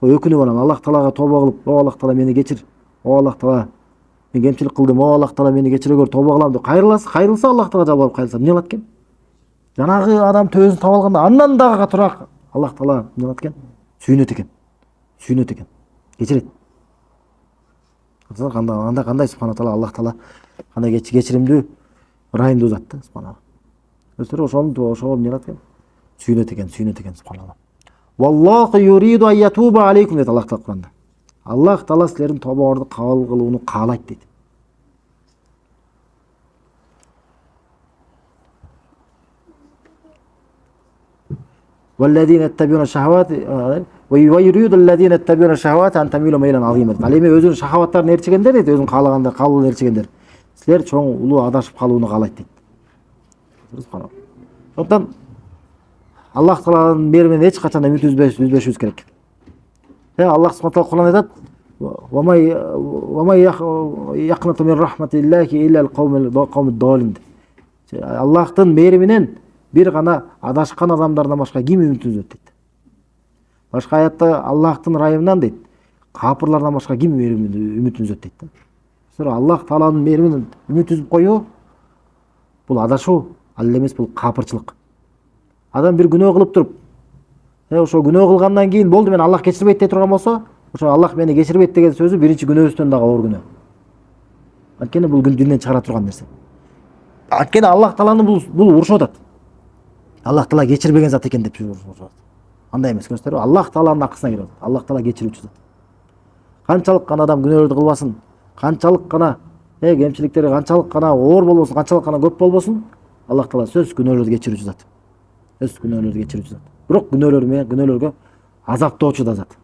өкүнүп анан Аллах Таалага тоба кылып, "О Аллах Таала, мени кечир. О Аллах Таала, мен кемчилик кылдым. О Аллах Таала, мени кечире көр, тоба кылам" деп кайрылса, Аллах Таала жабылып кайрылса, эмне кылат экен? Жанагы адам төөсүн таба алганда андан дагы катуураак Аллах Таала эмне кылат экен? Сүйүнөт экен. Кечирет. Кандай Субхана Таала, Аллах Таала кандай кечиримдүү, ырайымдуу зат да, Субхана. Ошол эмне кылат экен? Сүйүнөт экен, Субханалла. Валлаху юриду айятуба алейкум дейт Аллах Таала Куранда. Аллах Таала силердин тобоңорду кабыл кылууну каалайт дейт. Валладина яттабиуна шахават ва юриду алладина яттабиуна шахават ан тамилу мейлан азима. Ал эми өзүнүн шахаваттарын ээрчигендер дейт, өзүнүн каалаганда кабыл ээрчигендер. Силер чоң улуу адашып калууну каалайт дейт. Субханалла. Ошондон Аллах Тааланын мериминен эч качан үмүт үзбөшүбүз керек. Аллах Субхана Таала Кур'анда айтат: "Ва май яқнату мин рахматиллахи илля ал-қаумид долин." Аллахтын мериминен бир гана адашкан адамдардан башка ким үмүт үзөт дейт. Башка аятта Аллахтын ырайымынан дейт, капырлардан башка ким үмүт үзөт дейт да. Аллах Тааланын мериминен үмүт үзүп коюу бул адашуу, ал эмес, бул капырчылык. Адам бир күнөө кылып туруп, ошо күнөө кылгандан кийин болду, мен Аллах кечирбейт дей турган болсо, Ошо Аллах мени кечирбейт деген сөзү биринчи күнөөбүздөн дагы оор күнөө. Анткени бул күн динден чыгара турган нерсе. Анткени Аллах Тааланы бул урушуп атат. Аллах Таала кечирбеген зат экен деп урушуп атат. Андай эмес, көрсөтөрбү? Аллах Тааланын акысына кирип атат. Аллах Таала кечирүүчү зат. Канчалык гана адам күнөөлөрдү кылбасын, канчалык гана кемчиликтери канчалык гана оор болбосун, канчалык гана көп болбосун, Аллах Таала сөзсүз күнөөлөрдү кечирүүчү зат. Сөзсүз күнөөлөрдү кечирүүчү зат. Бирок күнөөлөргө азаптоочу да зат.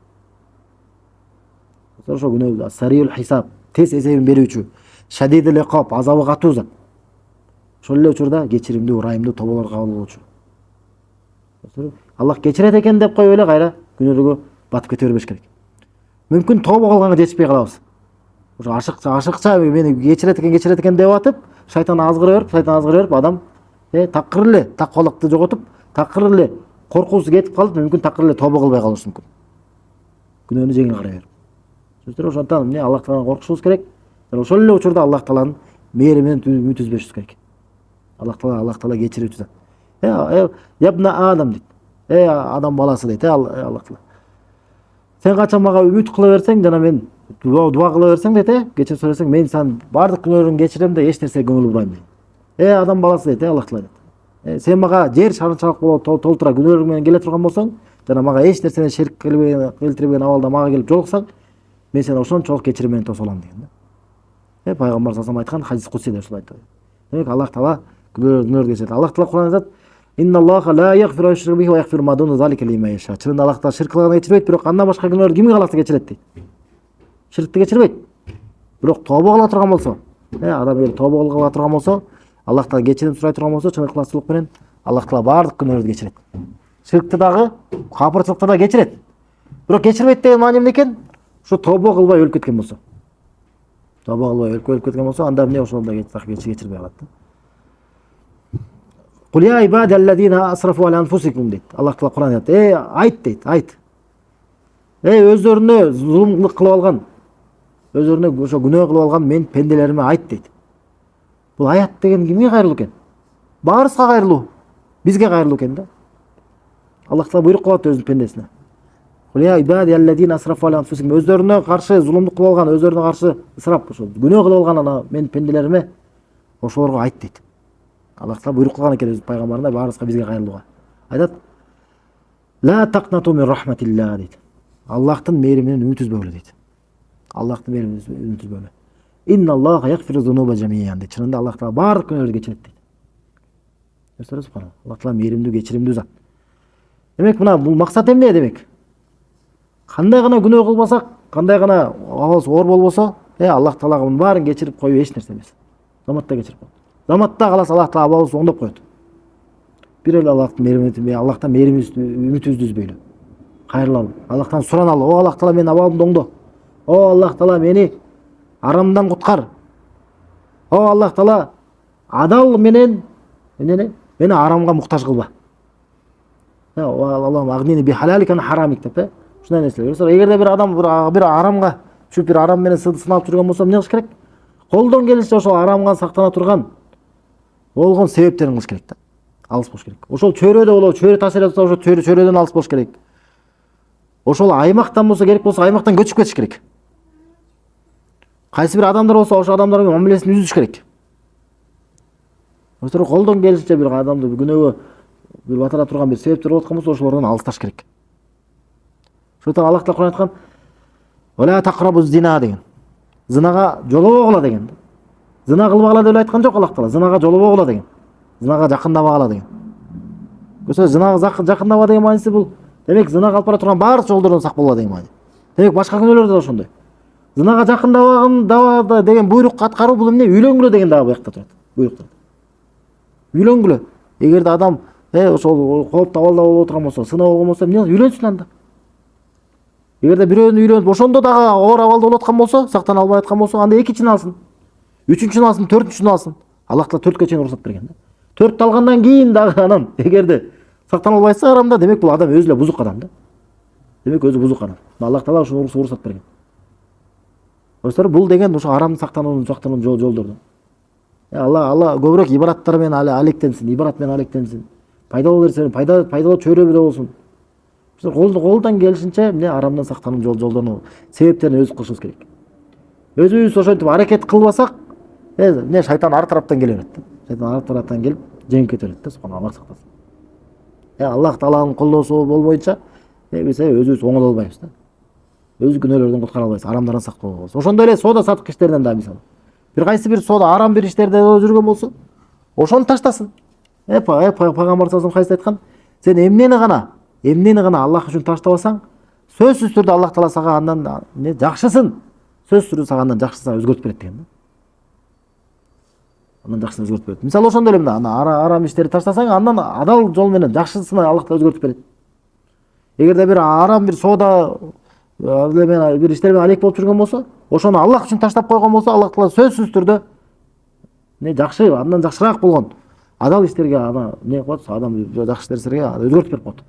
Ошо күнөө сариул хисаб, тез эсебин берүүчү, шадидул иқаб, азабы катуу зат. Ошол эле учурда кечиримдүү, ырайымдуу тоболор кабыл болчу. Аллах кечирет экен деп коюп эле кайра күнөөлөргө батып кете бербеш керек. Мүмкүн тобо кылганга жетишпей калабыз. Ошо ашыкча мени кечирет экен деп атып, шайтан азгыра берип, адам такыр эле таквалыкты жоготуп, такыр эле коркуусу кетип калып, мүмкүн такыр эле тобо кылбай калышы мүмкүн. Күнөөнү жеңил карай берип. Сөздөр ошондон эмне Аллах Тааладан коркушубуз керек. Ошол эле учурда Аллах Тааланын мээриминен үмүт үзбөшүбүз керек. Аллах Таала кечирүүчү зат. Ябна Адам дейт. Адам баласы дейт. Аллах Таала. Сен качан мага үмүт кыла берсең, жана мен дуа кыла берсең дейт, кечирип сурасаң, мен сен бардык күнөөлөрүңдү кечирем да эч нерсеге көңүл бурбайм дейт. Адам баласы дейт, Аллах Таала дейт. Сен мага жер шарынчалык болуп толтура күнөөлөрүң менен келе турган болсоң, жана мага эч нерсени ширк келтирбеген абалда мага келип жолуксаң, мен сени ошончолук кечирим менен тосолом деген да. Пайгамбар саллаллаху айткан хадис кудсиде ушул айтты. Демек Аллах Таала күнөөлөрдү кечирет. Аллах Таала Кур'ан айтат: "Инналлаха ла яғфиру юшрику бихи ва яғфиру ма дуна залика лиман яша." Чынында Аллах Таала ширк кылганды кечирбейт, бирок андан башка күнөөлөрдү кимге кааласа кечирет дейт. Ширкти кечирбейт. Бирок тобо кыла турган болсо, адам эгер тобо кыла турган болсо, Аллах Таала кечирим сурай турган болсо, чын ыхласчылык менен Аллах Таала бардык күнөөлөрдү кечирет. Ширкти дагы, капырчылыкты да кечирет. Бирок кечирбейт деген маани эмне экен? Ошо тобо кылбай өлүп кеткен болсо. Тобо кылбай өлүп кеткен болсо, анда эмне ошолдо кечирбей калат да. Кул я ибади аллазина асрафу аля анфусикум дейт. Аллах Таала Кур'ан айтат. Айт дейт, айт. Өздөрүнө зулумдук кылып алган, өздөрүнө ошо күнөө кылып алган мен пенделериме айт дейт. Бул аят деген кимге кайрылуу экен? Баарыбызга кайрылуу. Бизге кайрылуу экен да. Аллах Таала буйрук кылат өзүнүн пендесине. Кул я ибади аллазина асрафу аля анфусикум, өздөрүнө каршы зулумдук кылып алган, өздөрүнө каршы ысырап, ошо күнөө кылып алган ана мен пенделериме ошолорго айт дейт. Аллах Таала буйрук кылган экен өз пайгамбарына, баарыбызга бизге кайрылууга. Айтат: "Ла тaqнату мин рахматиллах" дейт. Аллахтын мээриминен үмүт үзбөгүлө дейт. Аллахтын мээриминен үмүт үзбөгүлө. Инналлаха яғфиру зунуба жамиан дейт. Чынында Аллах Таала бардык күнөөлөрдү кечирет дейт. Көрсөңүз, Аллах Таала мээримдүү, кечиримдүү зат. Демек мына бул максат эмне демек? Кандай гана күнөө кылбасак, кандай гана абалыбыз оор болбосо, Аллах Таалага мунун баарын кечирип коюу эч нерсе эмес. Заматта кечирип коет. Заматта каласа Аллах Таала абалыбызды оңдоп коет. Бир эле Аллахтын мээримибизди үмүтүбүздү үзбөйлү. Кайрылалы. Аллахтан сураналы. О Аллах Таала менин абалымды оңдо. О Аллах Таала мени арамдан куткар. О Аллах Таала адал менен мени арамга муктаж кылба. Аллахум агнини би халалика ан харамик деп, ушундай нерселер. Эгерде бир адам бир арамга түшүп, бир арам менен сыналып жүргөн болсо, эмне кылыш керек? Колдон келишинче ошол арамдан сактана турган болгон себептерин кылыш керек да. Алыс болуш керек. Ошол чөйрөдө болобу, чөйрө таасир этсе, ошол чөйрөдөн алыс болуш керек. Ошол аймактан болсо, керек болсо аймактан көчүп кетиш керек. Кайсы бир адамдар болсо, ошол адамдар менен мамилесин үзүш керек. Ошол колдон келишинче бир адамды күнөөгө бир батыра турган бир себептер болуп аткан болсо, ошолордон алысташ керек. Ошондон Аллах Таала Кур'ан айткан: "Вала тaqrabu zina" деген. Зынага жолобогула деген. Зына кылбагыла деп айткан жок Аллах Таала. Зынага жолобогула деген. Зынага жакындабагыла деген. Көсө зынага жакындаба деген мааниси бул. Демек зына кылып бара турган баардык жолдордон сак болгула деген маани. Демек башка күнөөлөр да ошондой. Зынага жакындабаган деген буйрук аткаруу бул эмне? Үйлөнгүлө деген дагы буякта турат. Буйрук турат. Үйлөнгүлө. Эгерде адам ошол кооптуу абалда болуп турган болсо, сына болгон болсо, эмне үйлөнсүн анда. Эгерде бирөөнү үйлөнүп ошондо дагы оор абалда болуп аткан болсо, сактана албай аткан болсо, анда экинчини алсын. Үчүнчүсүн алсын, төртүнчүсүн алсын. Аллах Таала 4кө чейин уруксат берген да. 4 алгандан кийин дагы анан эгерде сактана албайса арамда, демек бул адам өзү эле бузук адам да. Демек өзү бузук адам. Аллах Таала ушуну уруксат берген. Достор, бул деген ошо арамды сактануунун жолдору. Алла көбүрөөк ибадаттар менен алектенсин, ибадат менен алектенсин. Пайдалуу берсин, пайдалуу чөйрөбүдө болсун. Колдон келишинче эмне арамдан сактануу жолдорун себептерин өзүбүз кылышыбыз керек. Өзүбүз ошентип аракет кылбасак, эмне шайтан ар тараптан келе берет да. Шайтан ар тараптан келип жеңип кете берет да, Аллах сактасын. Аллах Тааланын колдоосу болбойнча биз өзүбүз оңоло албайбыз да. Өз күнөөлөрдөн куткара албайбыз, арамдардан сактоо болбойбуз. Ошондой эле соода сатык иштеринен да мисалы. Бир кайсы бир соода арам бир иштерде жүргөн болсо, ошону таштасын. Пайгамбар саллаллаху алейхи айткан, сен эмнени гана Аллах үчүн таштабасаң, сөзсүз түрдө Аллах Таала сага андан жакшысын, сөзсүз түрдө сага андан жакшысын өзгөртүп берет деген да. Андан жакшысын өзгөртүп берет. Мисалы ошондой эле мына арам иштерди таштасаң, андан адал жол менен жакшысын Аллах Таала өзгөртүп берет. Эгерде бир арам бир соода бир иштер менен алек болуп жүргөн болсо, ошону Аллах үчүн таштап койгон болсо, Аллах Таала сөзсүз түрдө жакшы, андан жакшыраак болгон адал иштерге коет, адам жакшы нерселерге өзгөртүп берип коет.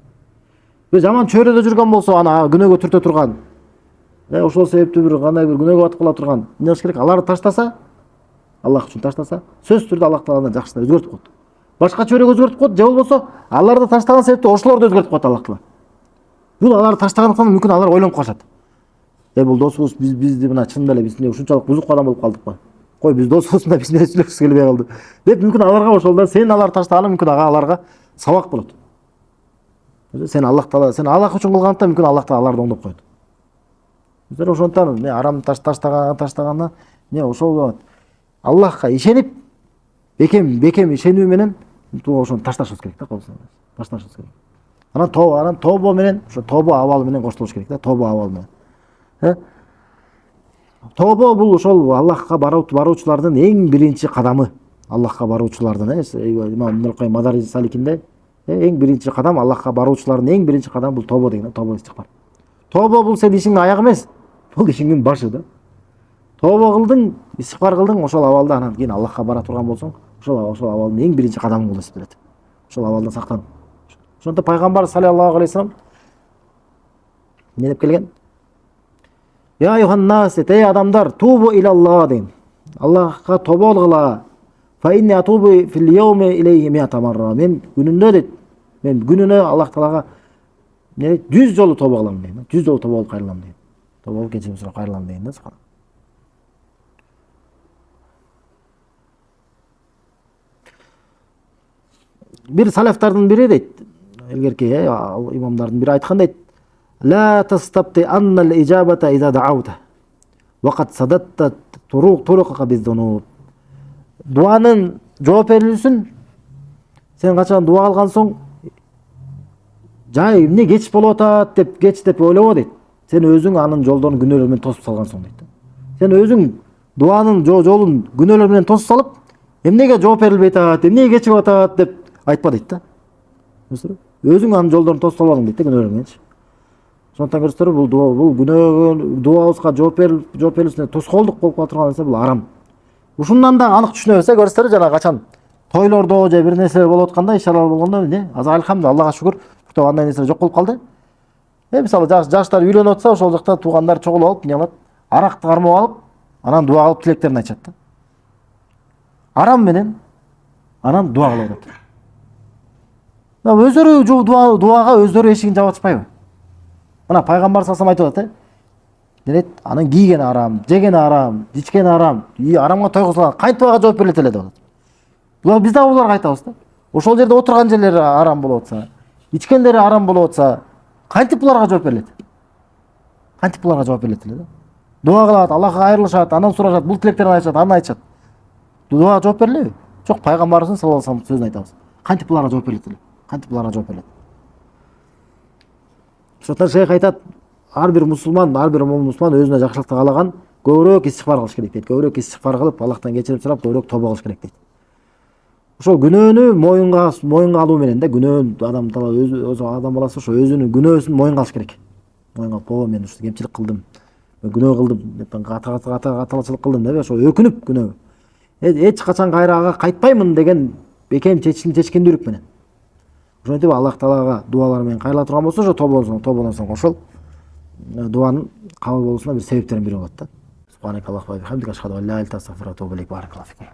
Бир жаман чөйрөдө жүргөн болсо, аны күнөөгө түртө турган, ошол себептүү бир кандай бир күнөөгө батып кала турган, эмне кылыш керек? Аларды таштаса, Аллах үчүн таштаса, сөзсүз түрдө Аллах Таала жакшысын өзгөртүп коет. Башка чөйрөгө өзгөртүп коет, же болбосо аларды таштаган себептүү ошолорду өзгөртүп коет Аллах Таала. Бул аларды таштагандыктан мүмкүн алар ойлонуп калышат. Бул досубуз бизди мына чын эле биз ушунчалык бузук адам болуп калдык го. Кой биз досубуз да биз менен сүйлөшкүсү келбей калды. Деп мүмкүн аларга ошолда сен аларды таштаганың мүмкүн аларга сабак болот. Сен Аллах үчүн кылгандыктан мүмкүн Аллах Таала аларды оңдоп коет. Биздер ошондон арам таштаганына ошол Аллахка ишенип, бекем ишенүү менен ошону ташташыбыз керек да, ташташыбыз керек. Анан тобо менен, ошо тобо абалы менен коштолуш керек да, тобо абалы менен. Тобо бул ошол Аллахка баруучулардын эң биринчи кадамы. Аллахка баруучулардын, Имам Ибн Каййим Мадарижис Саликинде эң биринчи кадам, Аллахка баруучулардын эң биринчи кадамы бул тобо деген, тобо истигфар. Тобо бул сен ишиңдин аягы эмес, бул ишиңдин башы да. Тобо кылдың, истигфар кылдың, ошол абалда анан кийин Аллахка бара турган болсоң, ошол абалдын эң биринчи кадамы болуп эсептелет. Ошол абалдан сактан. Ошондо пайгамбар саллаллаху алейхи вассалам эмне деп келген? Я айюханнас, эй адамдар, тубу илаллах деген. Аллахка тобо кылгыла. Фа инни атубу фил йауми илейхи миата марра. Мен күнүнө Аллах Таалага 100 жолу тобо кылам деген. 100 жолу тобо кылып кайрылам деген. Тобо кылып кечирим сурап кайрылам деген да. Бир салафтардын бири дейт, илгерки имамдардын бири айткан дейт: لا تستبطئن الإجابة إذا دعوت وقد سددت طرقك بالذنوب. Дуанын жооп берилүүсүн сен качан дуа кылган соң жай эмне кеч болуп атат деп ойлобо дейт. Сен өзүң анын жолдорун күнөөлөр менен тосуп салган соң дейт. Сен өзүң дуанын жолун күнөөлөр менен тосуп салып, эмнеге жооп берилбей атат, эмнеге кечип атат деп айтпа дейт да. Өзүң анын жолдорун тосуп салбадың дейт күнөөлөр менен. Сондықтан көрсөтөр бул күнөөгө дуабызга жооп берүүсүнө тоскоолдук болуп кала турган нерсе бул арам. Ушундан да анык түшүнөбүз көрсөтөр жана качан тойлордо же бир нерселер болуп атканда, ишаралар болгондо алхамдулилlah, Аллага шүгүр, андай нерселер жок болуп калды. Мисалы жаштар үйлөнүп атса, ошол жакта туугандар чогулуп алып, эмне кылат? Аракты кармап алып, анан дуа кылып тилектерин айтышат да. Арам менен анан дуа кылып атат. Өздөрү дуага өздөрү эшигин жаап атышпайбы? Мына пайгамбар саллаллаху алейхи вассалам айтып атат, анын кийгени арам, жегени арам, ичкени арам, арамга тойгузулган кантип ага жооп берилет эле деп атат. Булар биз да буларга айтабыз да. Ошол жерде отурган жерлери арам болуп атса, ичкендери арам болуп атса, кантип буларга жооп берилет? Кантип буларга жооп берилет эле да. Дуа кылат, Аллахка кайрылышат, андан сурашат, бул тилектерин айтышат, аны айтышат. Дуа жооп берилеби? Жок, пайгамбарыбыздын саллаллаху алейхи вассалам сөзүн айтабыз. Кантип буларга жооп берилет эле? Кантип буларга жооп берилет? Ошондон шейх айтат, ар бир мусулман өзүнө жакшылыкты каалаган көбүрөөк истигфар кылыш керек дейт. Көбүрөөк истигфар кылып, Аллахтан кечирим сурап, көбүрөөк тобо кылыш керек дейт. Ошол күнөөнү моюнга алуу менен да, күнөө адам адам баласы ошо өзүнүн күнөөсүн моюнга алыш керек. Моюнга алып, мен ушул кемчилик кылдым, мен күнөө кылдым, каталачылык кылдым деп ошо өкүнүп күнөө. Эч качан кайра ага кайтпаймын деген бекем чечкиндүүлүк менен. Ошентип Аллах Таалага дуалар менен кайрыла турган болсо, ошо тободон соң ошол дуанын кабыл болуусуна бир себептердин бири болот да. Субханакаллаху ва бихамдика ашхаду ан ла илаха илля анта астагфирука ва атубу илейк. Баракаллаху фикум.